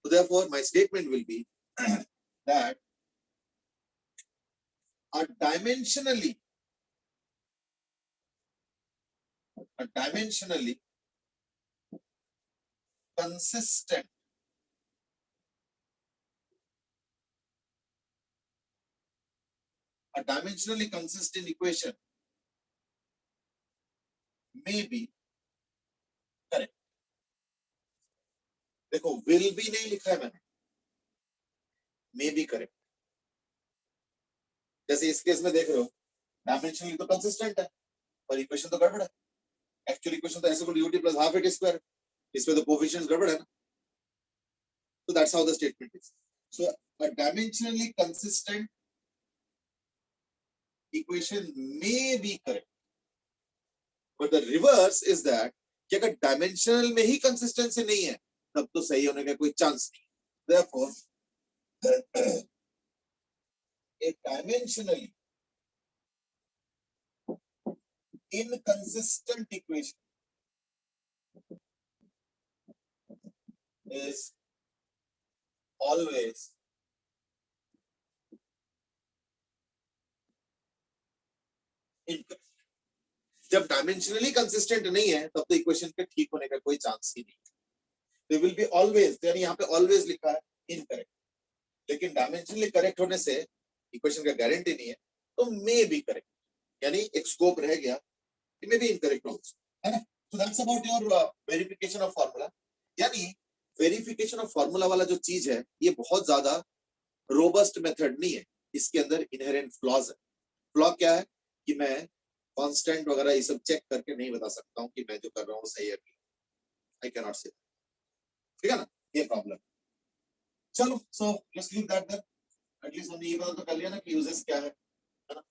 So therefore my statement will be that a dimensionally consistent equation may be correct. देखो will be नहीं लिखा है मैंने, may be correct. जैसे इस केस में देख रहे हो, डायमेंशनली तो कंसिस्टेंट है पर इक्वेशन तो गड़बड़ है. एक्चुअल इक्वेशन तो ऐसे को ut plus half at square, इसमें तो कोएफिशिएंट्स गड़बड़ है ना. So that's how the statement is. So a dimensionally consistent equation may be correct, but the reverse is that कि अगर डायमेंशनल में ही कंसिस्टेंसी नहीं है तब तो सही होने का कोई चांस नहीं. Therefore a dimensionally inconsistent equation is always incorrect. जब डायमेंशनली कंसिस्टेंट नहीं है तब तो इक्वेशन के ठीक होने का कोई चांस ही नहीं. They will be always, यानी यहाँ पे always लिखा है incorrect, लेकिन डायमेंशनली करेक्ट होने से इक्वेशन का गारंटी नहीं है, तो may be correct, यानी एक स्कोप रह गया, it may be incorrect also, है ना. So that's about your verification of formula. यानी वेरिफिकेशन ऑफ फॉर्मूला वाला जो चीज है ये बहुत ज्यादा रोबस्ट मेथड नहीं है, इसके अंदर इनहेरेंट फ्लॉज है. फ्लॉ क्या है कि मैं कांस्टेंट वगैरह ये सब चेक करके नहीं बता सकता हूँ कि मैं जो कर रहा हूँ सही है. आई कैन नॉट से, ठीक है ना, ये प्रॉब्लम. चलो, so let's leave that then. At least हमने ये पता तो कर लिया ना कि यूजेस क्या है ना.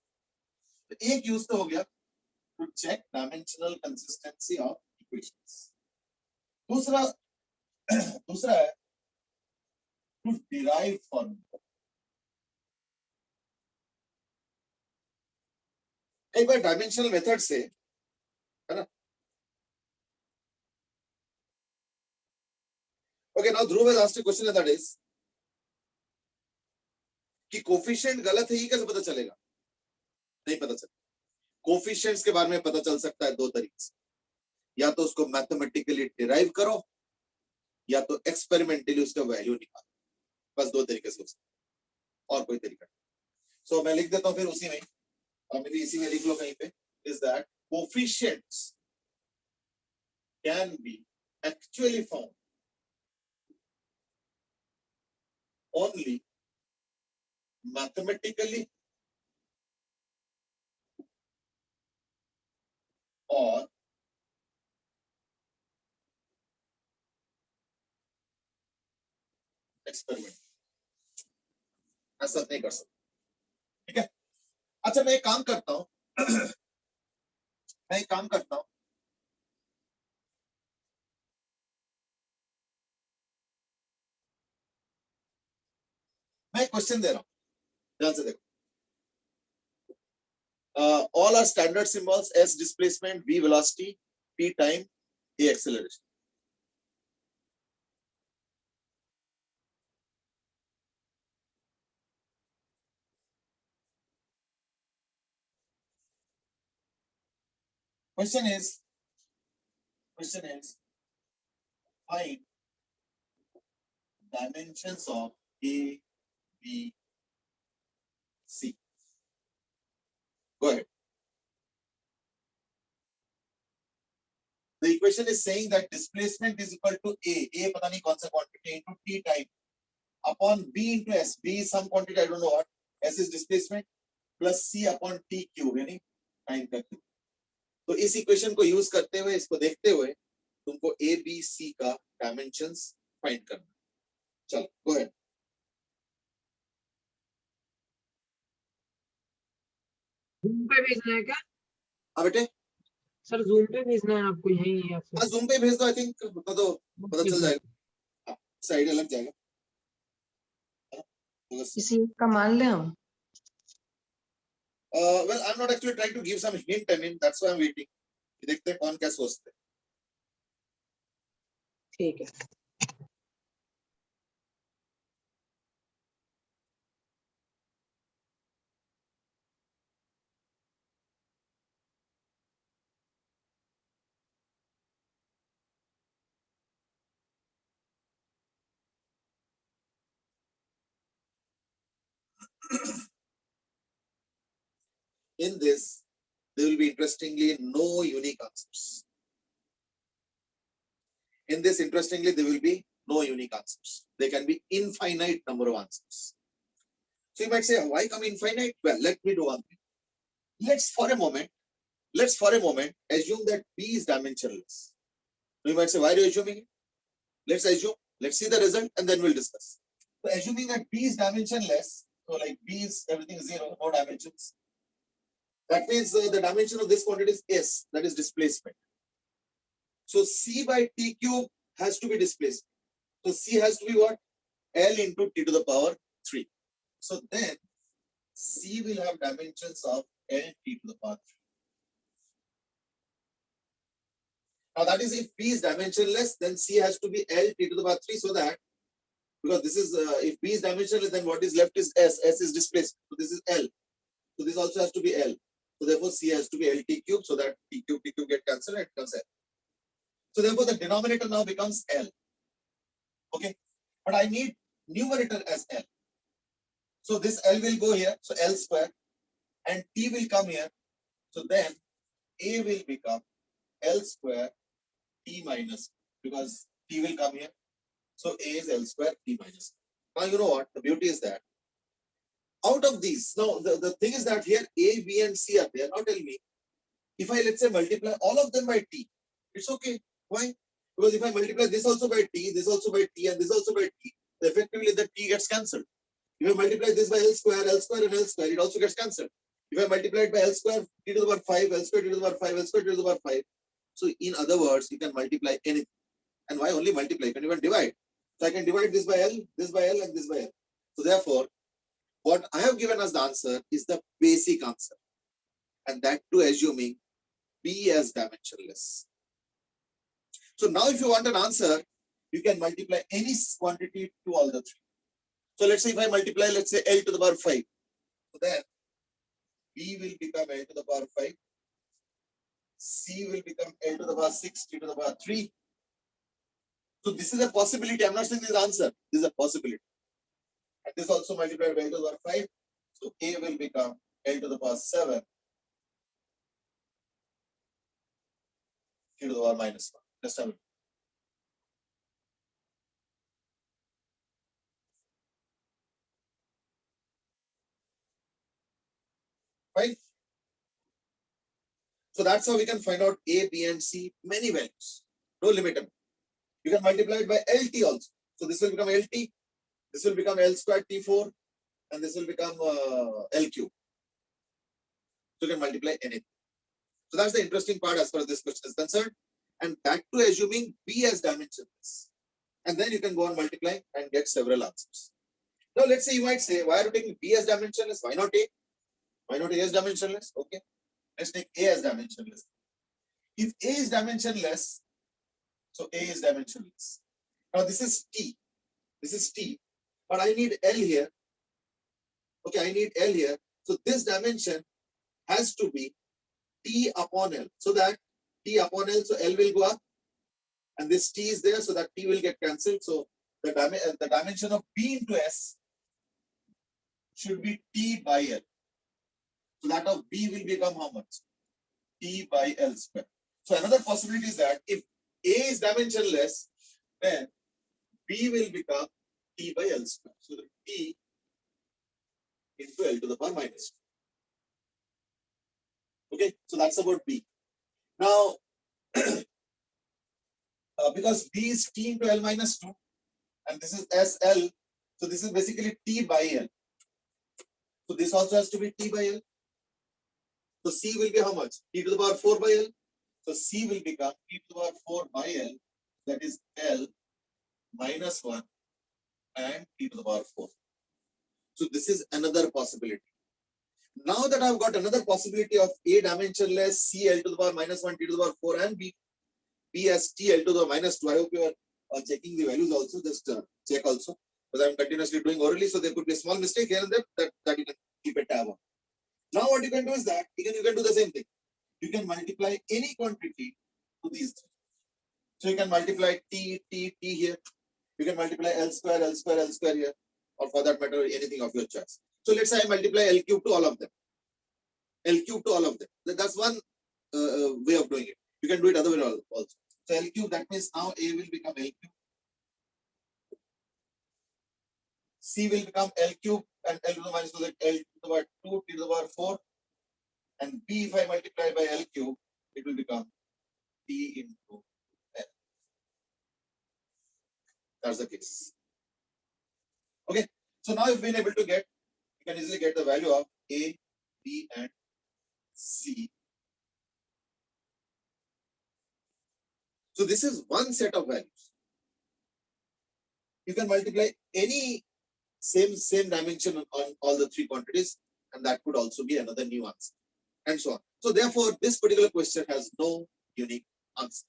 तो एक यूज तो हो गया to check dimensional consistency of equations. दूसरा है टू डिराइव फॉर्मूला. एक बार डायमेंशनल मेथड से, है ना. Okay, now Dhruv has asked a question that is कि कोफिशिएंट गलत है ये कैसे पता चलेगा? नहीं पता चलेगा. कोफिशिएंट्स के बारे में पता चल सकता है दो तरीके से, या तो उसको मैथमेटिकली डिराइव करो या तो एक्सपेरिमेंटली उसका वैल्यू निकालो. बस दो तरीके से हो सकता है, और कोई तरीका नहीं. सो मैं लिख देता हूं फिर उसी में, और मेरी इसी में लिख लो कहीं पे, is that coefficients can be actually found only mathematically और experiment. ऐसा नहीं कर सकते, ठीक है। अच्छा मैं एक काम करता हूँ मैं एक काम करता हूँ, मैं एक क्वेश्चन दे रहा हूँ, ध्यान से देखो। All are standard symbols: S displacement, V velocity, P time, A acceleration. Question is find dimensions of A, B, C. Go ahead. The equation is saying that displacement is equal to A पता नहीं कौन सा quantity into T time upon B into S. B is some quantity, I don't know what. S is displacement plus C upon T cube, यानी time का cube. तो इस equation को use करते हुए, इसको देखते हुए तुमको A, B, C का डायमेंशंस फाइंड करना। चलो गो अहेड। जूम पे भेजना है क्या हाँ बेटे, सर? जूम पे भेजना है आपको यहीं या फिर हाँ जूम पे भेज दो, आई थिंक बता दो, पता चल जाएगा, हाँ, साइड लग जाएगा। किसी एक का मान ले हम। Well, I'm not actually trying to give some hint, I mean that's why I'm waiting. देखते हैं कौन क्या सोचते हैं। ठीक है। In this, there will be interestingly no unique answers. In this, interestingly, there will be no unique answers. There can be infinite number of answers. So you might say, why come infinite? Well, let me do one thing. Let's for a moment assume that B is dimensionless. You might say, why are you assuming it? Let's assume, let's see the result and then we'll discuss. So assuming that B is dimensionless, so like B is everything zero, no dimensions. That means the dimension of this quantity is S, that is displacement. So C by T cube has to be displacement. So C has to be what? L into T to the power 3. So then C will have dimensions of L T to the power 3. Now that is, if B is dimensionless, then C has to be L T to the power 3, so that, because this is, if B is dimensionless, then what is left is S. S is displacement. So this is L. So this also has to be L. So therefore C has to be LT cube, so that T cube get cancelled and it becomes L. So therefore the denominator now becomes L. Okay. But I need numerator as L. So this L will go here. So L square, and T will come here. So then A will become L square T minus, because T will come here. So A is L square T minus. Now you know what? The beauty is that out of these, now the thing is that here A, B and C are there. Now tell me, if I let's say multiply all of them by T, it's okay. Why? Because if I multiply this also by T, this also by T, and this also by T, effectively the T gets cancelled. If I multiply this by L square and L square, it also gets cancelled. If I multiply it by L square T to the power 5, L square T to the power 5, L square T to the power 5. So in other words, you can multiply anything. And why only multiply? You can even divide. So I can divide this by L, and this by L. So therefore, what I have given as the answer is the basic answer. And that too assuming B as dimensionless. So now if you want an answer, you can multiply any quantity to all the three. So let's say if I multiply, let's say L to the power 5. So then B will become L to the power 5. C will become L to the power 6, T to the power 3. So this is a possibility. I'm not saying this is the answer. This is a possibility. And this also multiplied by L to the power 5. So A will become L to the power 7. T to the power minus 1. Just have it. Right? So that's how we can find out A, B, and C, many values. No limit. You can multiply it by LT also. So this will become LT. This will become L square T4. and this will become L cube. So you can multiply anything. So that's the interesting part as far as this question is concerned. And back to assuming B as dimensionless. And then you can go on multiplying and get several answers. Now let's say you might say, why are you taking B as dimensionless? Why not A? Why not A as dimensionless? Okay. Let's take A as dimensionless. If A is dimensionless, so A is dimensionless. Now this is T. This is T. But I need L here. Okay, I need L here. So this dimension has to be T upon L. So that T upon L, so L will go up. And this T is there, so that T will get cancelled. So the dimension of B into S should be T by L. So that of B will become how much? T by L square. So another possibility is that if A is dimensionless, then B will become T by L square. So the T into L to the power minus 2. Okay, so that's about B. Now, because B is T into L minus 2, and this is SL, so this is basically T by L. So this also has to be T by L. So C will be how much? T to the power 4 by L. So C will become T to the power 4 by L, that is L minus 1 and T to the power 4. So this is another possibility. Now that I've got another possibility of A dimensionless, C L to the power minus 1, T to the power 4 and B as T L to the minus 2. I hope you are checking the values also, just check also. Because I'm continuously doing orally, so there could be a small mistake here and there that you can keep a tab on. Now what you can do is that you can do the same thing. You can multiply any quantity to these three. So you can multiply T here. You can multiply L square here, or for that matter, anything of your choice. So let's say I multiply L cube to all of them. L cube to all of them. That's one way of doing it. You can do it other way also. So L cube, that means now A will become L cube. C will become L cube and L to the minus 2, that L to the power 2, T to the power 4. And B, if I multiply by L cube, it will become T into L. That's the case. Okay. So now you've been able to get, you can easily get the value of A, B, and C. So this is one set of values. You can multiply any same dimension on all the three quantities, and that could also be another new answer, and so on. So therefore, this particular question has no unique answer.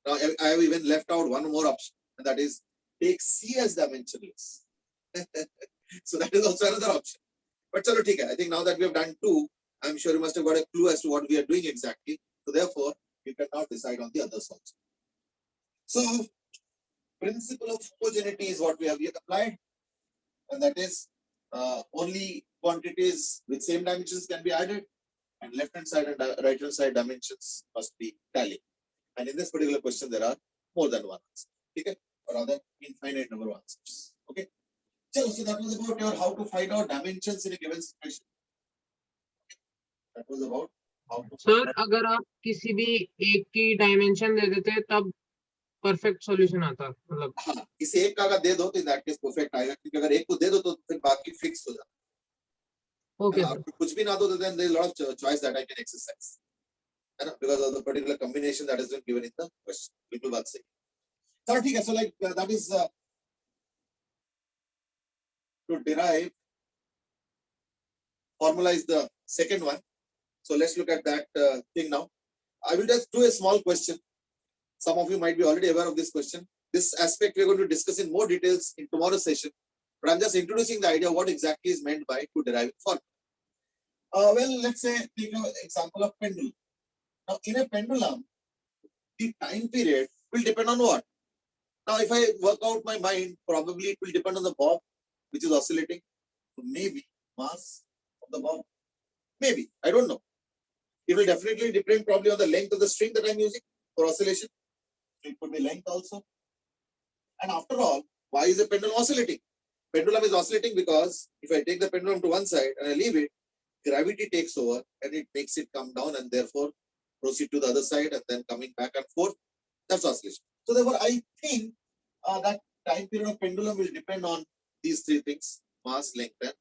Now I have even left out one more option, and that is take C as dimensionless. So that is also another option. But chalo, theek hai. I think now that we have done two, I'm sure you must have got a clue as to what we are doing exactly. So therefore, you can now decide on the others also. So principle of homogeneity is what we have here applied, and that is only quantities with same dimensions can be added, and left hand side and right hand side dimensions must be tallied. And in this particular question, there are more than one answer, okay? Or rather, infinite number of answers. Okay. So that was about your how to find out dimensions in a given situation. That was about how to. Sir अगर आप किसी भी एक की dimension दे देते तब perfect solution आता, मतलब हाँ, किसी एक का अगर दे दो तो इन दैट केस परफेक्ट आएगा, क्योंकि अगर एक को दे दो तो फिर बाकी फिक्स हो जाता है। ओके आप कुछ भी ना दो तो then there is a lot of choice that I can exercise, है ना, because of the particular combination that has been given in the question. बिल्कुल बात सही। चलो ठीक है, so like that is to derive, formalize the second one. So let's look at that thing now. I will just do a small question. Some of you might be already aware of this question. This aspect we are going to discuss in more details in tomorrow's session. But I'm just introducing the idea of what exactly is meant by to derive formula. Well, let's say take an example of pendulum. Now, in a pendulum, the time period will depend on what? Now, if I work out my mind, probably it will depend on the bob, which is oscillating. So maybe mass of the bob. Maybe, I don't know. It will definitely depend probably on the length of the string that I'm using for oscillation. It could be length also. And after all, why is the pendulum oscillating? Pendulum is oscillating because if I take the pendulum to one side and I leave it, gravity takes over and it makes it come down and therefore proceed to the other side and then coming back and forth. That's oscillation. So therefore, I think that time period of pendulum will depend on these three things. mass, length, and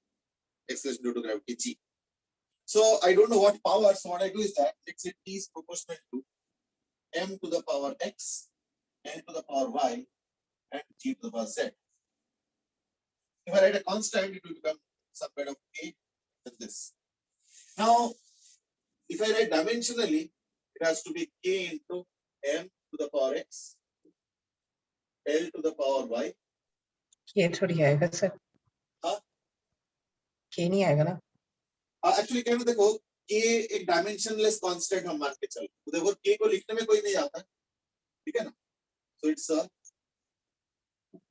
acceleration due to gravity g. So I don't know what power. So what I do is that let's say t is proportional to m to the power x, n to the power y, and g to the power z. If I write a constant, it will become some kind of k than this. Now, if I write dimensionally, it has to be k into m to the power x, l to the power y. ये थोड़ी आएगा sir हाँ? के नहीं आएगा ना actually क्या देखो k एक डायमेंशनलेस कांस्टेंट हम मान के चल, तो देखो k को लिखने में कोई नहीं आता, ठीक है ना? So it's a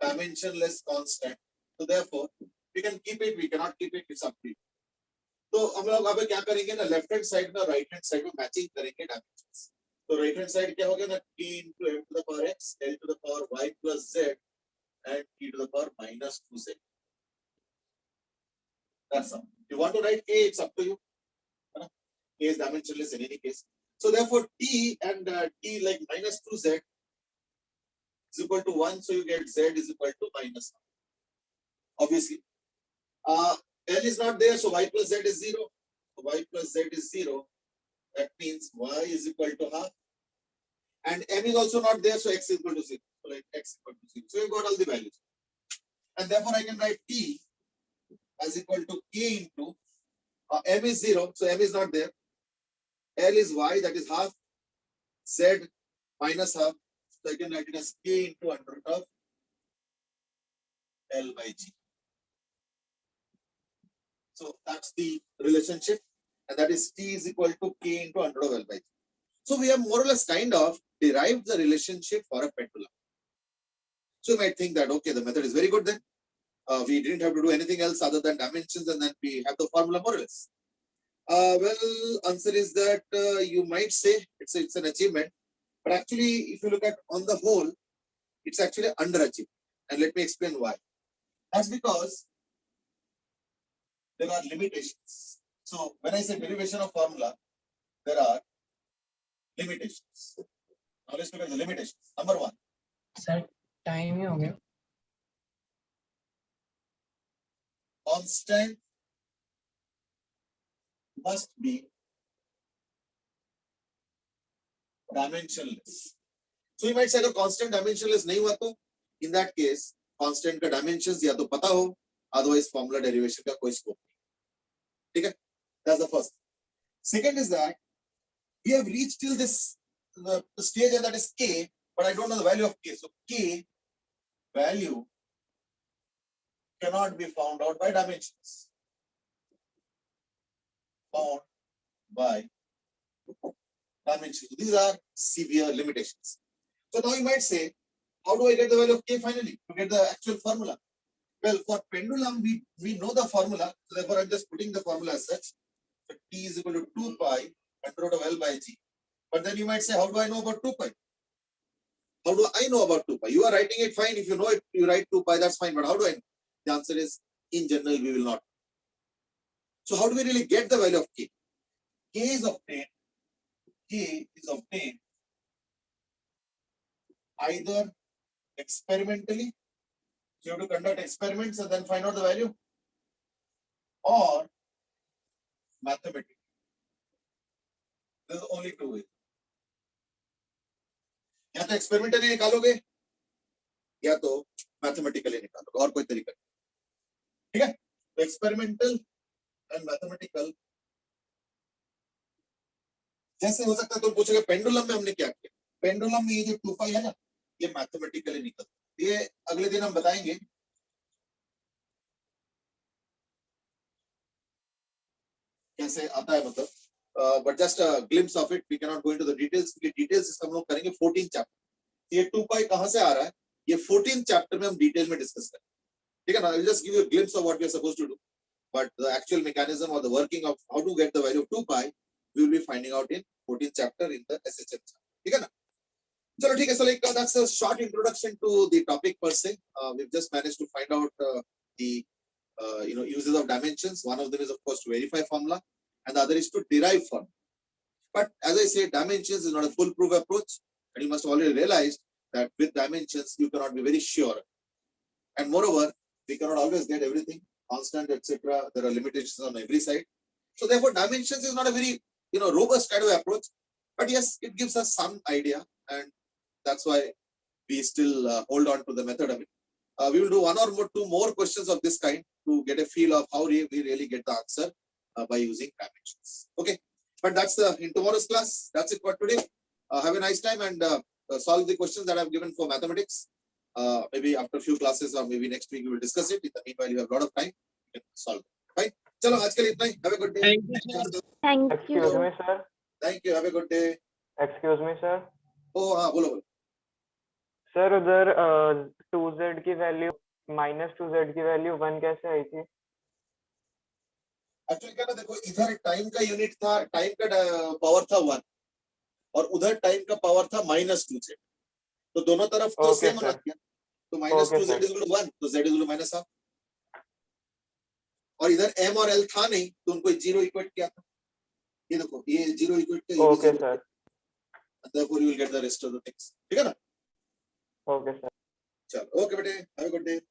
dimensionless constant. So therefore we can keep it, we cannot keep it, it's up to you. तो हम लोग अब क्या करेंगे ना, लेफ्ट हैंड साइड में राइट हैंड साइड में मैचिंग करेंगे डायमेंशंस. तो राइट हैंड साइड क्या हो गया ना, k into m to the power x, l to the power y plus z and t to the power minus 2z. That's all. You want to write k, it's up to you. K is dimensionless in any case. So therefore t and t like minus 2z is equal to 1, so you get z is equal to minus 1. Obviously. L is not there, so y plus z is 0. So y plus z is 0. That means y is equal to half. And m is also not there, so x is equal to 0. So like x equal to 0. So you've got all the values. And therefore I can write t as equal to k into m is 0, so m is not there. L is y, that is half. Z minus half. So I can write it as k into under root of L by g. So that's the relationship, and that is t is equal to k into under root of L by g. So we have more or less kind of derived the relationship for a pendulum. So you might think that, okay, the method is very good then. We didn't have to do anything else other than dimensions, and then we have the formula more or less. Well, answer is that you might say it's an achievement, but actually, if you look at on the whole, it's actually underachieved. And let me explain why. That's because there are limitations. So when I say derivation of formula, there are limitations. Now let's look at the limitations. Number one. Sir time ही हो गया Constant must be dimensionless. So you might say that constant dimensionless nahi hua to, in that case, constant ka dimensions ya to pata ho, otherwise formula derivation ka koi scope nahi. Okay? That's the first. Second is that we have reached till this the stage, and that is k, but I don't know the value of k. So k value cannot be found out by dimensions. Found by dimensions. These are severe limitations. So now you might say, how do I get the value of k finally to get the actual formula? Well, for pendulum, we know the formula. So therefore, I'm just putting the formula as such. So t is equal to 2 pi under root of L by g. But then you might say, how do I know about 2 pi? How do I know about 2 pi? You are writing it fine. If you know it, you write 2 pi, that's fine. But how do I know? The answer is, in general, we will not. So how do we really get the value of k? K is obtained either experimentally, so you have to conduct experiments and then find out the value, or mathematically. There's only two ways. या तो experimentally निकालोगे या तो mathematically निकालोगे, और कोई तरीका नहीं. ठीक है? तो एक्सपेरिमेंटल एंड मैथमेटिकल जैसे हो सकता है. तो पूछोगे पेंडुलम में हमने क्या किया. पेंडुलम में ये जो 2 पाई है ना, ये मैथमेटिकली निकलता है. ये अगले दिन हम बताएंगे. कैसे आता है मतलब. But just a glimpse of it. We cannot go into the details. क्योंकि details हम लोग करेंगे 14 चैप्टर. ये 2 पाई कहाँ से आ रहा है, ये 14 चैप्टर में हम डिटेल में डिस्कस करेंगे. ठीक है ना. I will just give you a glimpse of what we are supposed to do, but the actual mechanism or the working of how to get the value of 2 pi we will be finding out in 14th chapter in the SHM. ठीक है ना. चलो ठीक है. So like that's a short introduction to the topic per se. We've just managed to find out the uses of dimensions. One of them is of course to verify formula, and the other is to derive formula. But as I say, dimensions is not a foolproof approach, and you must already realize that with dimensions you cannot be very sure, and moreover we cannot always get everything constant, etc. There are limitations on every side. So therefore, dimensions is not a very robust kind of approach. But yes, it gives us some idea, and that's why we still hold on to the method of it. We will do one or two more questions of this kind to get a feel of how we really get the answer by using dimensions. Okay, but that's in tomorrow's class. That's it for today. Have a nice time and solve the questions that I've given for mathematics. Maybe after a few classes or maybe next week we will discuss it. In the meanwhile, you have a lot of time. You can solve it. Fine. Chalo, aaj ke liye itna hi. Have a good day. Thank you, sir. Thank Excuse you. me, sir. Thank you. Have a good day. Excuse me, sir. Oh, हाँ बोलो बोलो. Sir उधर 2z की value -2z की value 1 कैसे आई थी? Actually क्या ना देखो, इधर टाइम का यूनिट था, टाइम का पावर था 1 और उधर टाइम का पावर था -2z. तो दोनों तरफ तो Okay, सेम होना sir. चाहिए. तो -2z Okay, sir. is equal to 1, तो z is equal to -1. और इधर m और l था नहीं, तो उनको 0 इक्वेट किया था. ये देखो, ये 0 इक्वेट किया. Okay, sir. Therefore you will get the rest of the things. ठीक है ना? Okay, sir. चलो, okay बेटे, have a good day.